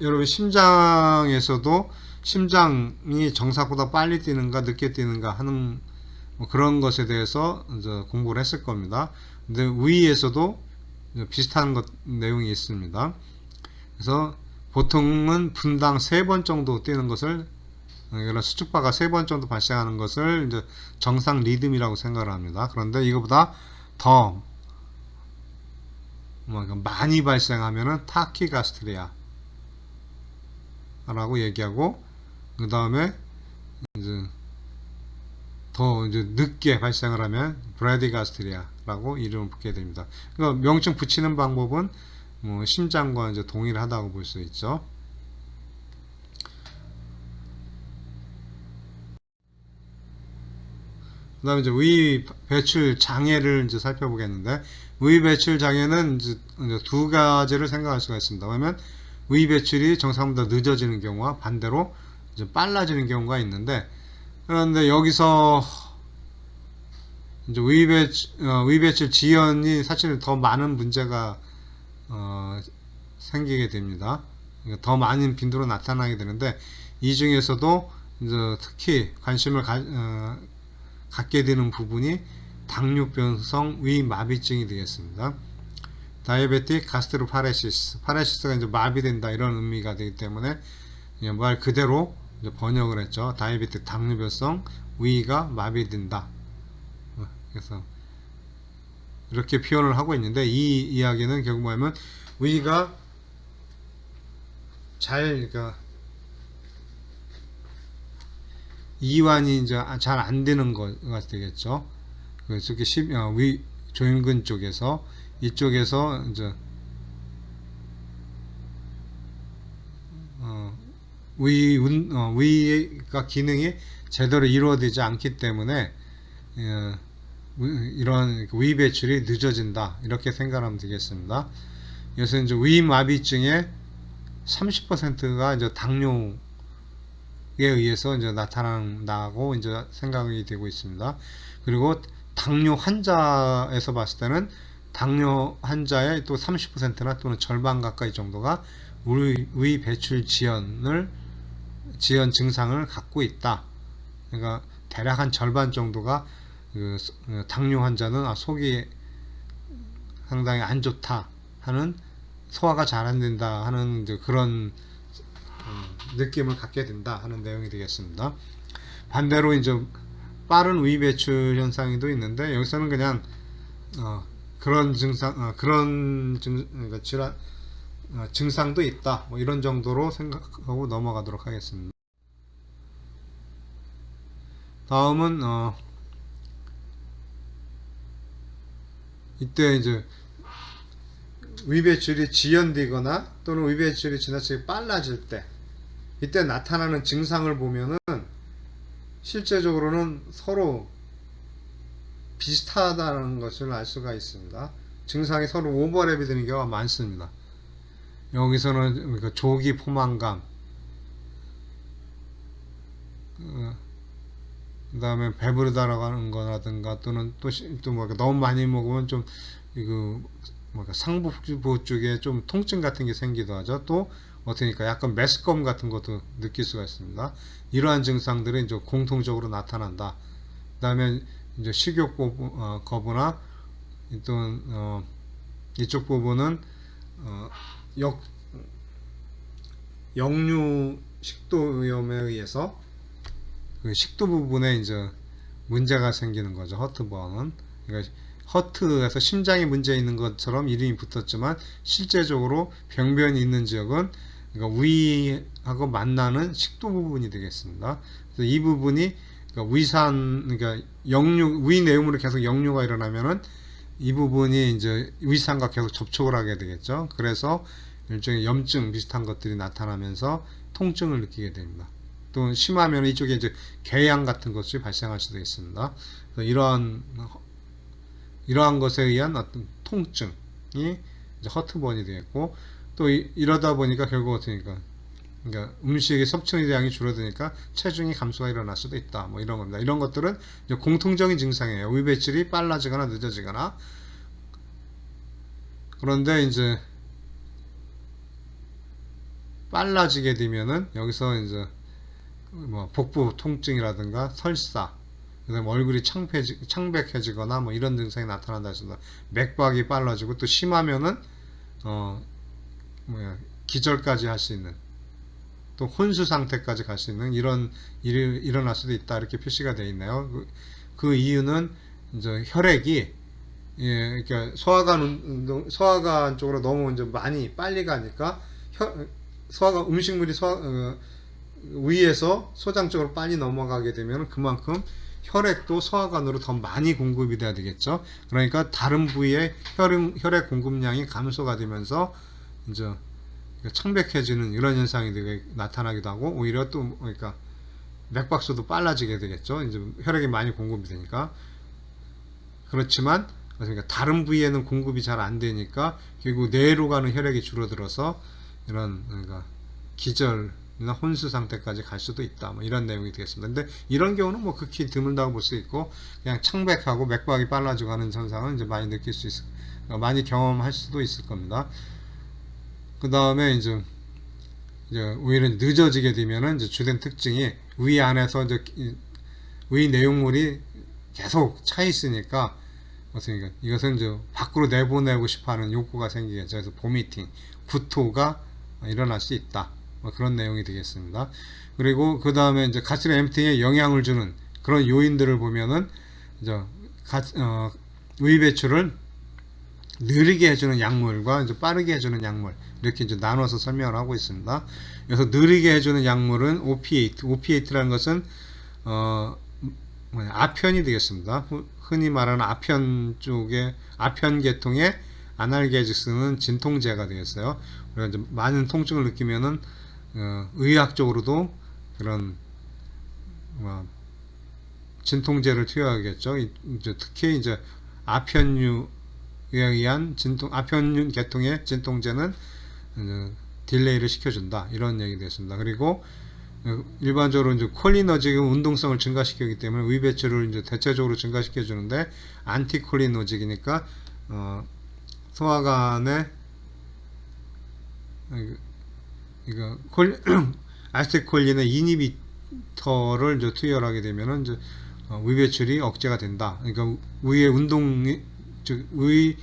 여러분 심장에서도 심장이 정상보다 빨리 뛰는가 늦게 뛰는가 하는 뭐 그런 것에 대해서 이제 공부를 했을 겁니다. 근데 위에서도 비슷한 내용이 있습니다. 그래서 보통은 분당 3번 정도 뛰는 것을, 이런 수축파가 3번 정도 발생하는 것을 이제 정상 리듬이라고 생각을 합니다. 그런데 이거보다 더 많이 발생하면은 타키가스트리아 라고 얘기하고, 그 다음에 이제 더 이제 늦게 발생을 하면 브라디가스트리아 라고 이름을 붙게 됩니다. 그러니까 명칭 붙이는 방법은 뭐 심장과 이제 동일하다고 볼 수 있죠. 그 다음에 이제 위 배출 장애를 이제 살펴보겠는데, 위 배출 장애는 이제 두 가지를 생각할 수가 있습니다. 왜냐면 위 배출이 정상보다 늦어지는 경우와 반대로 이제 빨라지는 경우가 있는데, 그런데 여기서 이제 위 배출 지연이 사실 더 많은 문제가 생기게 됩니다. 더 많은 빈도로 나타나게 되는데 이 중에서도 이제 특히 관심을 갖게 되는 부분이 당뇨병성 위마비증이 되겠습니다. 다이아베틱 가스트로파레시스, 파레시스가 이제 마비된다 이런 의미가 되기 때문에 말 그대로 이제 번역을 했죠. 다이아베틱 당뇨병성 위가 마비된다. 그래서 이렇게 표현을 하고 있는데 이 이야기는 결국 뭐냐면 위가 그러니까 이완이 이제 잘 안 되는 거가 되겠죠. 그래서 위 조인근 쪽에서 이쪽에서 이제 위가 기능이 제대로 이루어지지 않기 때문에 이런 위 배출이 늦어진다 이렇게 생각하면 되겠습니다. 그래서 이제 위마비증의 30%가 이제 당뇨에 의해서 이제 나타난다고 이제 생각이 되고 있습니다. 그리고 당뇨 환자에서 봤을 때는 당뇨 환자의 또 30%나 또는 절반 가까이 정도가 위 배출 지연 증상을 갖고 있다. 그러니까 대략 한 절반 정도가 당뇨 환자는 속이 상당히 안 좋다 하는, 소화가 잘 안 된다 하는 그런 느낌을 갖게 된다 하는 내용이 되겠습니다. 반대로 이제 빠른 위 배출 현상도 있는데 여기서는 그냥 그런 증상 그러니까 질환 증상도 있다 뭐 이런 정도로 생각하고 넘어가도록 하겠습니다. 다음은 이때 이제 위배출이 지연되거나 또는 위배출이 지나치게 빨라질 때 이때 나타나는 증상을 보면은 실제적으로는 서로 비슷하다는 것을 알 수가 있습니다. 증상이 서로 오버랩이 되는 경우가 많습니다. 여기서는 조기 포만감, 그 다음에 배부르다라고 하는 거라든가 또는 또 뭐 너무 많이 먹으면 좀 상부 쪽에 좀 통증 같은 게 생기도 하죠. 또 어떠니까 약간 메스꺼움 같은 것도 느낄 수가 있습니다. 이러한 증상들이 이제 공통적으로 나타난다. 그 다음에 이제 식욕 거부나 또 이쪽 부분은 역류 식도염에 의해서 그 식도 부분에 이제 문제가 생기는 거죠. 허트버는. 그러니까 허트에서 심장에 문제 있는 것처럼 이름이 붙었지만 실제적으로 병변이 있는 지역은 그러니까 위하고 만나는 식도 부분이 되겠습니다. 그래서 이 부분이 그러니까 위 내용으로 계속 역류가 일어나면은 이 부분이 이제 위산과 계속 접촉을 하게 되겠죠. 그래서 일종의 염증 비슷한 것들이 나타나면서 통증을 느끼게 됩니다. 또 심하면 이쪽에 이제 궤양 같은 것이 발생할 수도 있습니다. 그래서 이러한 것에 의한 어떤 통증이 이제 허트번이 되겠고 또 이러다 보니까 결국 어떻습니까? 그러니까 음식의 섭취량이 줄어드니까 체중이 감소가 일어날 수도 있다. 뭐 이런 겁니다. 이런 것들은 이제 공통적인 증상이에요. 위 배출이 빨라지거나 늦어지거나. 그런데 이제 빨라지게 되면은 여기서 이제 뭐 복부 통증이라든가 설사, 그다음에 얼굴이 창백해지거나 뭐 이런 증상이 나타난다 해서 맥박이 빨라지고 또 심하면은 기절까지 할 수 있는 또 혼수 상태까지 갈 수 있는 이런 일이 일어날 수도 있다 이렇게 표시가 되어 있네요. 그 이유는 이제 혈액이 그러니까 소화관 쪽으로 너무 이제 많이 빨리 가니까 음식물이 위에서 소장 쪽으로 빨리 넘어가게 되면 그만큼 혈액도 소화관으로 더 많이 공급이 돼야 되겠죠. 그러니까 다른 부위에 혈액 공급량이 감소가 되면서 이제 창백해지는 이런 현상이 되게 나타나기도 하고 오히려 또 그러니까 맥박수도 빨라지게 되겠죠. 이제 혈액이 많이 공급이 되니까. 그렇지만 그러니까 다른 부위에는 공급이 잘 안 되니까 결국 뇌로 가는 혈액이 줄어들어서 이런 그러니까 기절이나 혼수 상태까지 갈 수도 있다. 뭐 이런 내용이 되겠습니다. 근데 이런 경우는 뭐 극히 드물다고 볼 수 있고 그냥 창백하고 맥박이 빨라지고 하는 현상은 이제 많이 느낄 수 많이 경험할 수도 있을 겁니다. 그 다음에 이제 오히려 늦어지게 되면은 이제 주된 특징이 위 안에서 이제 위 내용물이 계속 차 있으니까 이것은 이제 밖으로 내보내고 싶어하는 욕구가 생기겠죠. 그래서 보미팅, 구토가 일어날 수 있다. 뭐 그런 내용이 되겠습니다. 그리고 그 다음에 이제 가스레 엠팅에 영향을 주는 그런 요인들을 보면은 이제 의 배출을 느리게 해주는 약물과 이제 빠르게 해주는 약물 이렇게 이제 나눠서 설명을 하고 있습니다. 그래서 느리게 해주는 약물은 오피에이트라는 것은 아편이 되겠습니다. 흔히 말하는 아편 계통의 아날게직스는 진통제가 되겠어요. 그래서 이제 많은 통증을 느끼면은 의학적으로도 그런 진통제를 투여하겠죠. 이제 특히 이제 아편류에 의한 아편 계통의 진통제는 딜레이를 시켜준다. 이런 얘기 됐습니다. 그리고 일반적으로 이제 콜리너직은 운동성을 증가시키기 때문에 의 배출을 이제 대체적으로 증가시켜 주는데 안티콜리너직이니까 소화관에 이거 아세틸콜린의 이니비터를 이제 투여를 하게 되면은 이제 의 배출이 억제가 된다. 그러니까 의의 의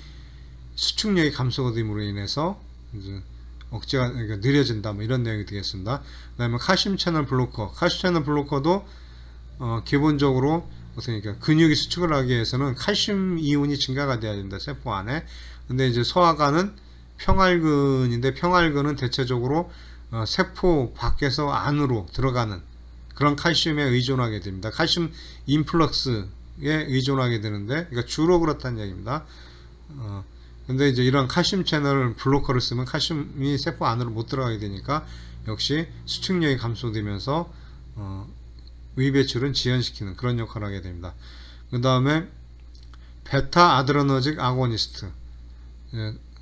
수축력이 감소가 됨으로 인해서 이제 억제가 그러니까 느려진다. 뭐 이런 내용이 되겠습니다. 그다음에 칼슘 채널 블로커. 칼슘 채널 블로커도 기본적으로 그러니까 근육이 수축을 하기 위해서는 칼슘 이온이 증가가 돼야 된다. 세포 안에. 근데 이제 소화관은 평활근인데 평활근은 대체적으로 세포 밖에서 안으로 들어가는 그런 칼슘에 의존하게 됩니다. 칼슘 인플럭스에 의존하게 되는데, 그러니까 주로 그렇다는 얘기입니다. 근데 이제 이런 칼슘 채널 블로커를 쓰면 칼슘이 세포 안으로 못 들어가게 되니까 역시 수축력이 감소되면서 의 배출은 지연시키는 그런 역할을 하게 됩니다. 그 다음에 베타 아드레너직 아고니스트.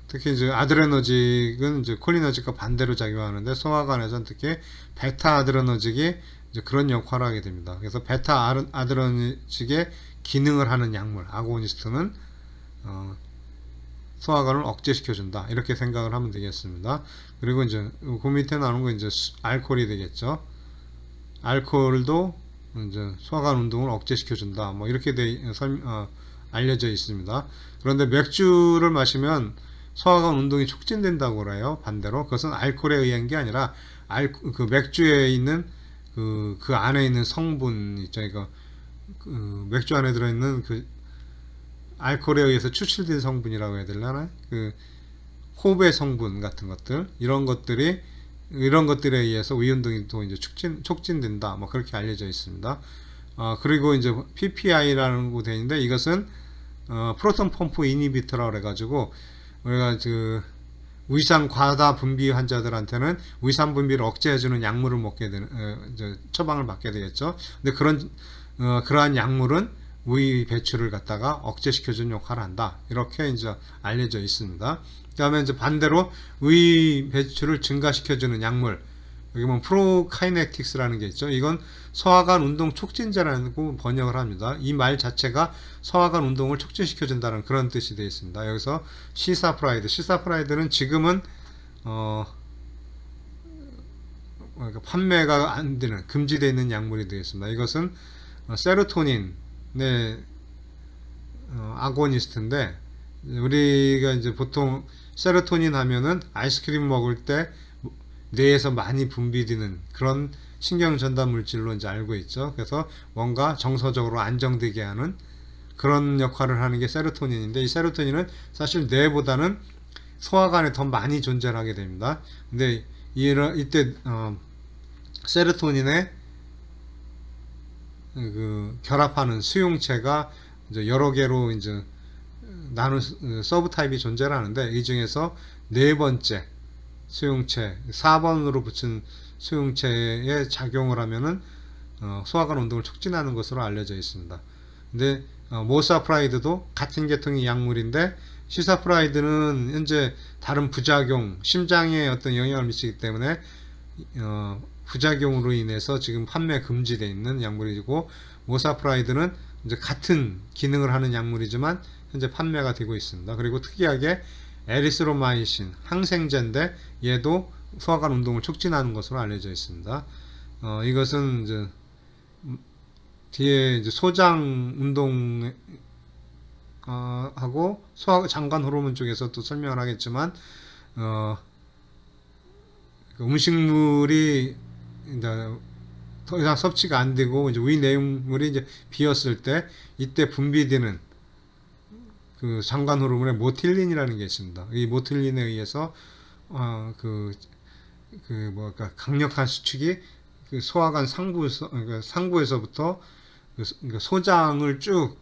특히 이제 아드레너직은 이제 콜리너직과 반대로 작용하는데 소화관에서는 특히 베타 아드레너직이 이제 그런 역할을 하게 됩니다. 그래서 베타 아드레너직의 기능을 하는 약물 아고니스트는 소화관을 억제시켜준다. 이렇게 생각을 하면 되겠습니다. 그리고 이제 그 밑에 나오는 건 이제 알코올이 되겠죠. 알코올도 이제 소화관 운동을 억제시켜준다. 뭐 이렇게 알려져 있습니다. 그런데 맥주를 마시면 소화관 운동이 촉진된다고 그래요. 반대로 그것은 알코올에 의한 게 아니라 그 맥주에 있는 그 안에 있는 성분 있죠. 그러니까 맥주 안에 들어있는 그 알코올에 의해서 추출된 성분이라고 해야 되려나? 그 호배 성분 같은 것들 이런 것들에 의해서 의 운동이 또 이제 촉진된다. 뭐 그렇게 알려져 있습니다. 그리고 이제 PPI라는 거 되어 있는데 이것은 프로톤 펌프 이니비터라고 해가지고 우리가 그 위산 과다 분비 환자들한테는 위산 분비를 억제해주는 약물을 먹게 되는 처방을 받게 되겠죠. 근데 그러한 약물은 의 배출을 갖다가 억제시켜주는 역할을 한다. 이렇게 이제 알려져 있습니다. 그 다음에 이제 반대로 의 배출을 증가시켜주는 약물. 여기 보면 프로카이네틱스라는 게 있죠. 이건 소화관 운동 촉진제라고 번역을 합니다. 이 말 자체가 소화관 운동을 촉진시켜준다는 그런 뜻이 되어 있습니다. 여기서 시사프라이드는 지금은 그러니까 판매가 안 되는 금지되어 있는 약물이 되겠습니다. 이것은 세로토닌의 아고니스트인데 우리가 이제 보통 세로토닌 하면은 아이스크림 먹을 때 뇌에서 많이 분비되는 그런 신경 전달 물질로 이제 알고 있죠. 그래서 뭔가 정서적으로 안정되게 하는 그런 역할을 하는 게 세로토닌인데 이 세로토닌은 사실 뇌보다는 소화관에 더 많이 존재하게 됩니다. 근데 이때 세로토닌에 그 결합하는 수용체가 이제 여러 개로 이제 서브 타입이 존재를 하는데 이 중에서 네 번째 수용체 4번으로 붙인 수용체에 작용을 하면은 소화관 운동을 촉진하는 것으로 알려져 있습니다. 근데 모사프라이드도 같은 계통의 약물인데 시사프라이드는 현재 다른 부작용, 심장에 어떤 영향을 미치기 때문에 부작용으로 인해서 지금 판매 금지되어 있는 약물이고 모사프라이드는 이제 같은 기능을 하는 약물이지만 현재 판매가 되고 있습니다. 그리고 특이하게 에리스로마이신 항생제인데 얘도 소화관 운동을 촉진하는 것으로 알려져 있습니다. 이것은 이제 뒤에 이제 소장 운동 하고 소화장관 호르몬 쪽에서 또 설명을 하겠지만 음식물이 이제 더 이상 섭취가 안 되고 이제 위 내용물이 이제 비었을 때 이때 분비되는 그 장관 호르몬의 모틸린이라는 게 있습니다. 이 모틸린에 의해서 뭐랄까 강력한 수축이 그 소화관 상부에서부터 그러니까 소장을 쭉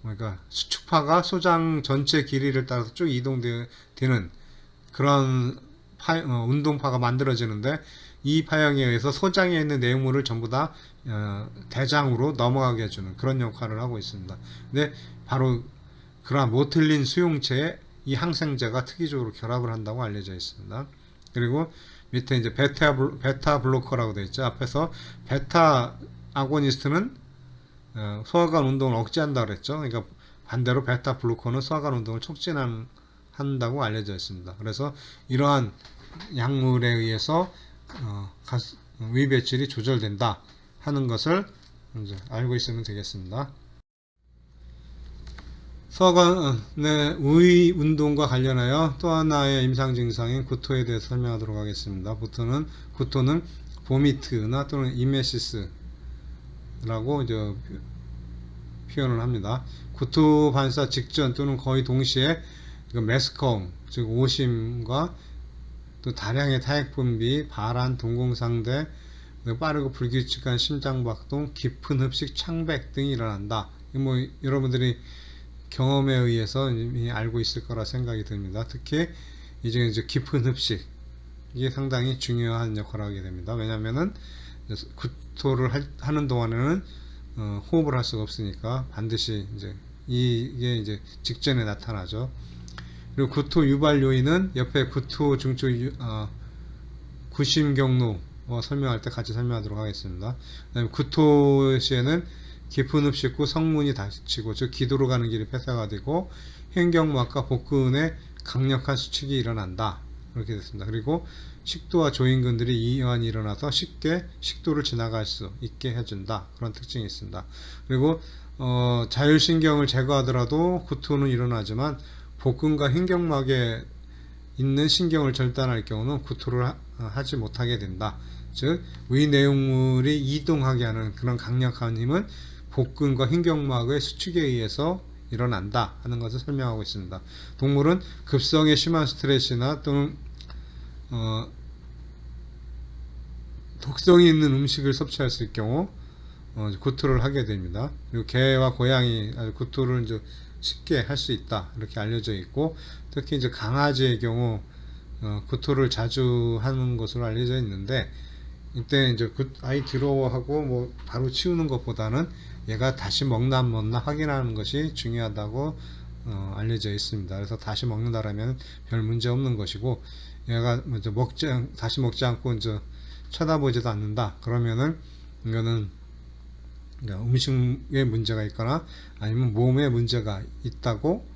뭐랄까 수축파가 소장 전체 길이를 따라서 쭉 이동되는 그런 운동파가 만들어지는데 이 파형에 의해서 소장에 있는 내용물을 전부 다 대장으로 넘어가게 해주는 그런 역할을 하고 있습니다. 근데 바로 그러한 모틸린 수용체에 이 항생제가 특이적으로 결합을 한다고 알려져 있습니다. 그리고 밑에 이제 베타 블로커라고 되어 있죠. 앞에서 베타 아고니스트는 소화관 운동을 억제한다고 그랬죠. 그러니까 반대로 베타 블로커는 소화관 운동을 촉진한다고 알려져 있습니다. 그래서 이러한 약물에 의해서 위 배출이 조절된다 하는 것을 이제 알고 있으면 되겠습니다. 소화관의 위 운동과 관련하여 또 하나의 임상 증상인 구토에 대해서 설명하도록 하겠습니다. 구토는 보미트나 또는 이메시스라고 이제 표현을 합니다. 구토 반사 직전 또는 거의 동시에 메스컴 즉 오심과 또 다량의 타액 분비, 발한, 동공상대, 빠르고 불규칙한 심장박동, 깊은 흡식, 창백 등이 일어난다. 뭐 여러분들이 경험에 의해서 이미 알고 있을 거라 생각이 듭니다. 특히 이 중에 이제 깊은 흡식 이게 상당히 중요한 역할을 하게 됩니다. 왜냐하면은 구토를 하는 동안에는 호흡을 할 수가 없으니까 반드시 이게 이제 직전에 나타나죠. 그리고 구토 유발 요인은 옆에 구토 중추 구심 경로 설명할 때 같이 설명하도록 하겠습니다. 그다음에 구토 시에는 깊은 흡식 후 성문이 닫히고 즉 기도로 가는 길이 폐쇄가 되고 횡격막과 복근에 강력한 수축이 일어난다. 그렇게 됐습니다. 그리고 식도와 조인근들이 이완이 일어나서 쉽게 식도를 지나갈 수 있게 해준다. 그런 특징이 있습니다. 그리고 자율신경을 제거하더라도 구토는 일어나지만 복근과 횡격막에 있는 신경을 절단할 경우는 구토를 하지 못하게 된다. 즉 위 내용물이 이동하게 하는 그런 강력한 힘은 복근과 횡격막의 수축에 의해서 일어난다 하는 것을 설명하고 있습니다. 동물은 급성의 심한 스트레스나 또는 독성이 있는 음식을 섭취했을 경우 구토를 하게 됩니다. 그리고 개와 고양이 구토를 이제 쉽게 할 수 있다 이렇게 알려져 있고 특히 이제 강아지의 경우 구토를 자주 하는 것으로 알려져 있는데 이때 이제 아이 더러워하고 뭐 바로 치우는 것보다는 얘가 다시 먹나 안 먹나 확인하는 것이 중요하다고 알려져 있습니다. 그래서 다시 먹는다라면 별 문제 없는 것이고 얘가 먼저 다시 먹지 않고 이제 쳐다보지도 않는다. 그러면은 이거는 음식에 문제가 있거나 아니면 몸에 문제가 있다고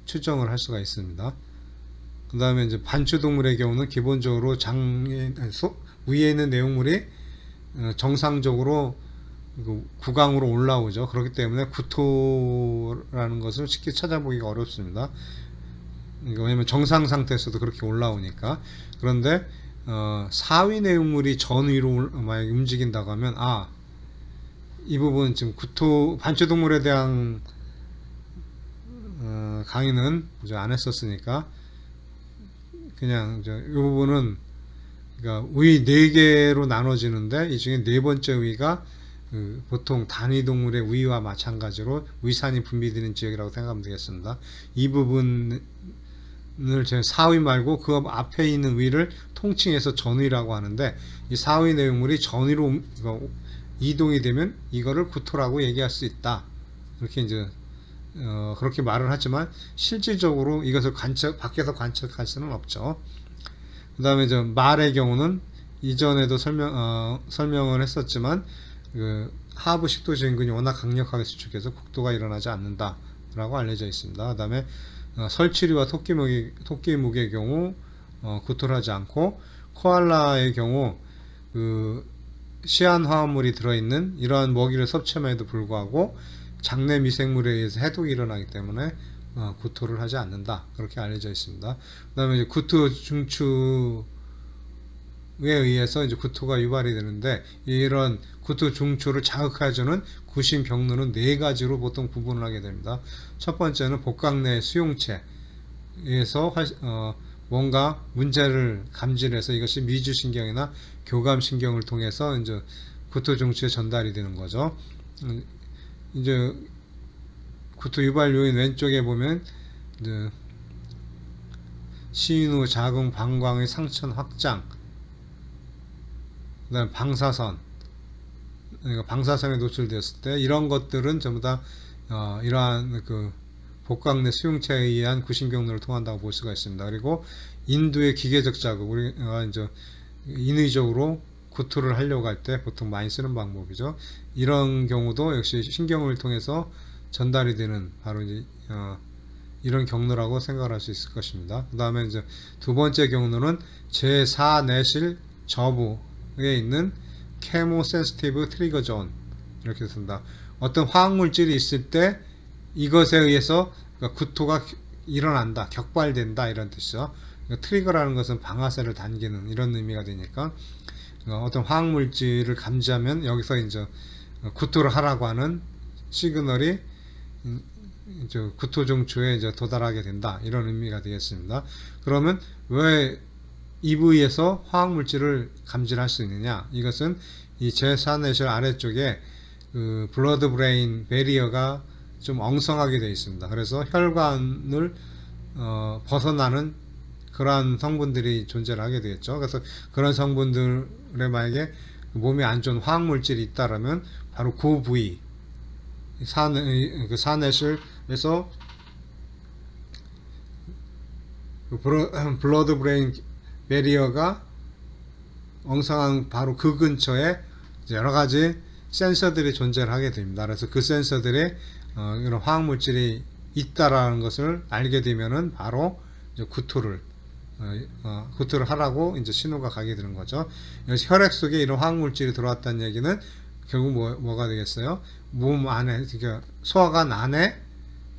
추정을 할 수가 있습니다. 그 다음에 이제 반추동물의 경우는 기본적으로 위에 있는 내용물이 정상적으로 구강으로 올라오죠. 그렇기 때문에 구토라는 것을 쉽게 찾아보기가 어렵습니다. 왜냐면 정상 상태에서도 그렇게 올라오니까. 그런데 사위 내용물이 전위로 만약 움직인다고 하면 이 부분 지금 반추동물에 대한 강의는 이제 안 했었으니까 그냥 이 부분은 그러니까 위 4개로 나눠지는데 이 중에 4번째 위가 보통 단위 동물의 위와 마찬가지로 위산이 분비되는 지역이라고 생각하면 되겠습니다. 이 부분을 제 사위 말고 그 앞에 있는 위를 통칭해서 전위라고 하는데 이 사위 내용물이 전위로 이동이 되면 이거를 구토라고 얘기할 수 있다. 이렇게 이제 그렇게 말을 하지만 실질적으로 이것을 밖에서 관측할 수는 없죠. 그 다음에 말의 경우는 이전에도 설명을 했었지만 하부 식도 진근이 워낙 강력하게 수축해서 국토가 일어나지 않는다 라고 알려져 있습니다. 그 다음에 설치류와 토끼묵의 경우 구토를 하지 않고, 코알라의 경우 그 시안 화합물이 들어있는 이러한 먹이를 섭취함에도 불구하고 장내 미생물에 의해서 해독이 일어나기 때문에 구토를 하지 않는다, 그렇게 알려져 있습니다. 그 다음에 이제 구토 중추에 의해서 이제 구토가 유발이 되는데, 이런 구토 중추를 자극해주는 구심 경로는 네 가지로 보통 구분을 하게 됩니다. 첫 번째는 복강내 수용체에서 뭔가 문제를 감지해서 이것이 미주신경이나 교감신경을 통해서 이제 구토 중추에 전달이 되는 거죠. 이제 구토 유발 요인 왼쪽에 보면 이제 신우, 자궁, 방광의 상천 확장, 그다음 방사선, 그러니까 방사선에 노출되었을 때 이런 것들은 전부 다 이러한 그 복강내 수용체에 의한 구심 경로를 통한다고 볼 수가 있습니다. 그리고 인두의 기계적 자극, 우리가 이제 인위적으로 구토를 하려고 할 때 보통 많이 쓰는 방법이죠. 이런 경우도 역시 신경을 통해서 전달이 되는 바로 이제 이런 경로라고 생각할 수 있을 것입니다. 그 다음에 이제 두 번째 경로는 제4내실 저부에 있는 케모센시티브 트리거 존, 이렇게 쓴다. 어떤 화학물질이 있을 때 이것에 의해서 구토가 일어난다, 격발된다, 이런 뜻이죠. 트리거라는 것은 방아쇠를 당기는 이런 의미가 되니까 어떤 화학물질을 감지하면 여기서 이제 구토를 하라고 하는 시그널이 이제 구토 중추에 이제 도달하게 된다, 이런 의미가 되겠습니다. 그러면 왜 이 부위에서 화학물질을 감지할 수 있느냐? 이것은 이 제4내실 아래쪽에 그 블러드 브레인 베리어가 좀 엉성하게 되어 있습니다. 그래서 혈관을 벗어나는 그러한 성분들이 존재를 하게 되겠죠. 그래서 그런 성분들에 만약에 몸에 안 좋은 화학물질이 있다라면 바로 그 부위, 그 사내실에서 블러드 브레인 베리어가 엉성한 바로 그 근처에 여러 가지 센서들이 존재를 하게 됩니다. 그래서 그 센서들에 이런 화학물질이 있다라는 것을 알게 되면은 바로 이제 구토를 하라고 이제 신호가 가게 되는 거죠. 혈액 속에 이런 화학물질이 들어왔다는 얘기는 결국 뭐가 되겠어요? 몸 안에, 그러니까 소화관 안에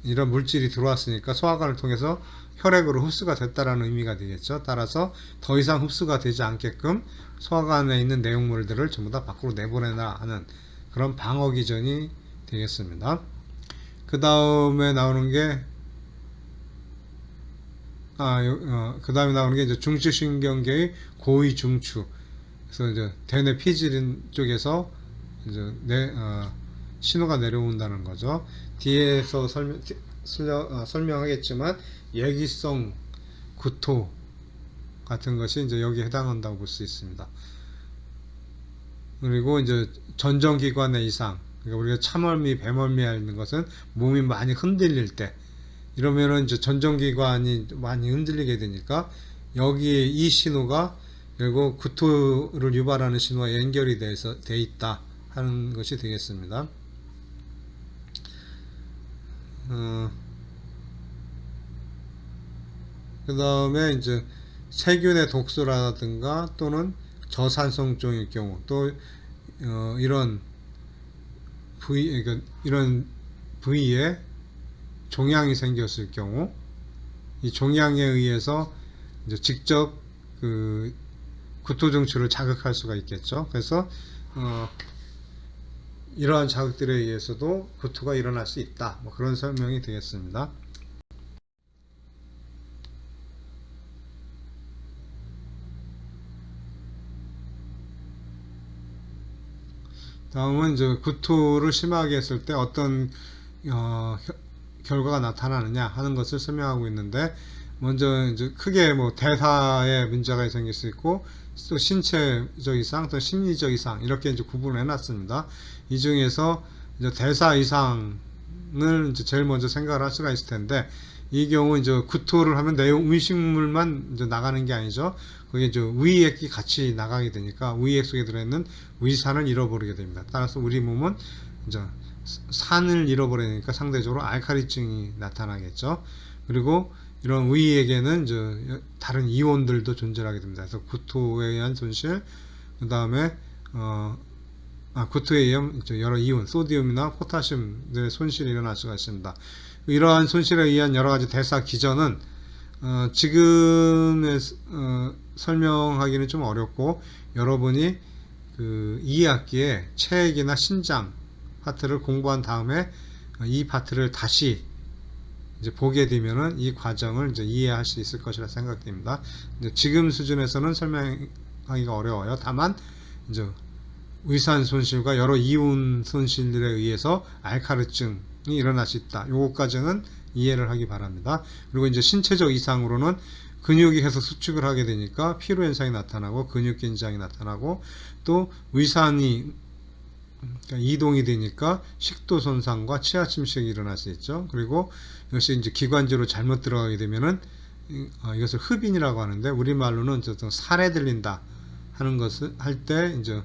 이런 물질이 들어왔으니까 소화관을 통해서 혈액으로 흡수가 됐다라는 의미가 되겠죠. 따라서 더 이상 흡수가 되지 않게끔 소화관에 있는 내용물들을 전부 다 밖으로 내보내라 하는 그런 방어 기전이 되겠습니다. 그 다음에 나오는 게 그 다음에 나오는 게 이제 중추신경계의 고위 중추. 그래서 이제 대뇌 피질인 쪽에서 이제 신호가 내려온다는 거죠. 뒤에서 설명하겠지만 예기성 구토 같은 것이 이제 여기에 해당한다고 볼 수 있습니다. 그리고 이제 전정기관의 이상, 그러니까 우리가 참멀미, 배멀미 하는 것은 몸이 많이 흔들릴 때, 이러면은 이제 전정기관이 많이 흔들리게 되니까 여기에 이 신호가 결국 구토를 유발하는 신호와 연결이 돼 있다 하는 것이 되겠습니다. 그 다음에 이제 세균의 독소라든가 또는 저산성종일 경우, 또 이런 부위에 종양이 생겼을 경우, 이 종양에 의해서 이제 직접 그 구토중추를 자극할 수가 있겠죠. 그래서 이러한 자극들에 의해서도 구토가 일어날 수 있다, 뭐 그런 설명이 되겠습니다. 다음은 이제 구토를 심하게 했을 때 어떤 결과가 나타나느냐 하는 것을 설명하고 있는데, 먼저 이제 크게 뭐 대사에 문제가 생길 수 있고, 또 신체적 이상, 또 심리적 이상, 이렇게 이제 구분을 해놨습니다. 이 중에서 이제 대사 이상을 이제 제일 먼저 생각을 할 수가 있을 텐데, 이 경우 이제 구토를 하면 내용 음식물만 이제 나가는 게 아니죠. 그게 이제 위액이 같이 나가게 되니까 위액 속에 들어있는 위산을 잃어버리게 됩니다. 따라서 우리 몸은 이제 산을 잃어버리니까 상대적으로 알칼리증이 나타나겠죠. 그리고 이런 의의에게는 이제 다른 이온들도 존재하게 됩니다. 그래서 구토에 의한 손실, 그 다음에 구토에 의한 여러 이온, 소디움이나 포타슘의 손실이 일어날 수가 있습니다. 이러한 손실에 의한 여러 가지 대사 기전은 지금의 설명하기는 좀 어렵고, 여러분이 그 2학기에 체액이나 신장 파트를 공부한 다음에 이 파트를 다시 이제 보게 되면은 이 과정을 이제 이해할 수 있을 것이라 생각됩니다. 이제 지금 수준에서는 설명하기가 어려워요. 다만 이제 위산 손실과 여러 이온 손실들에 의해서 알카르증이 일어날 수 있다. 요거까지는 이해를 하기 바랍니다. 그리고 이제 신체적 이상으로는 근육이 계속 수축을 하게 되니까 피로 현상이 나타나고 근육 긴장이 나타나고, 또 위산이 이동이 되니까 식도 손상과 치아 침식이 일어날 수 있죠. 그리고 이것이 이제 기관지로 잘못 들어가게 되면은 이것을 흡인이라고 하는데, 우리말로는 어쨌든 살에 들린다 하는 것을 할 때 이제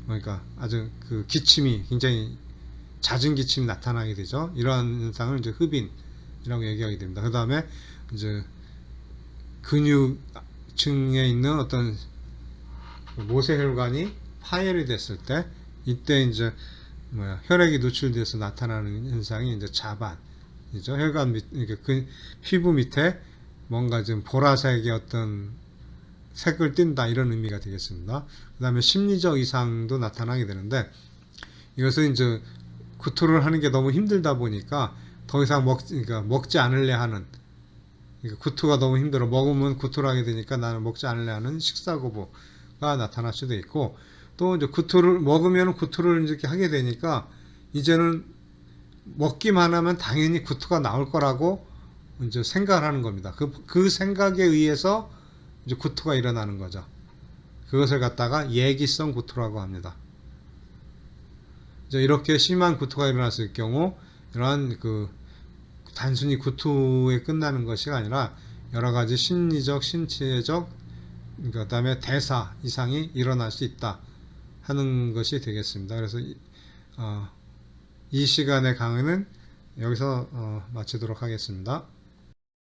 그러니까 아주 그 기침이 굉장히 잦은 기침이 나타나게 되죠. 이러한 현상을 이제 흡인이라고 얘기하게 됩니다. 그 다음에 이제 근육층에 있는 어떤 모세혈관이 파열이 됐을 때, 이때 이제 혈액이 노출돼서 나타나는 현상이 이제 자반이죠. 혈관 밑, 그 피부 밑에 뭔가 좀 보라색의 어떤 색을 띈다, 이런 의미가 되겠습니다. 그 다음에 심리적 이상도 나타나게 되는데, 이것은 이제 구토를 하는 게 너무 힘들다 보니까 더 이상 먹지 않을래 하는, 그러니까 구토가 너무 힘들어, 먹으면 구토를 하게 되니까 나는 먹지 않을래 하는 식사 거부가 나타날 수도 있고, 또 이제 구토를 먹으면 구토를 이렇게 하게 되니까 이제는 먹기만 하면 당연히 구토가 나올 거라고 이제 생각을 하는 겁니다. 그 생각에 의해서 이제 구토가 일어나는 거죠. 그것을 갖다가 예기성 구토라고 합니다. 이제 이렇게 심한 구토가 일어났을 경우, 이러한 그 단순히 구토에 끝나는 것이 아니라 여러 가지 심리적, 신체적, 그 다음에 대사 이상이 일어날 수 있다 하는 것이 되겠습니다. 그래서 이 시간의 강의는 여기서 마치도록 하겠습니다.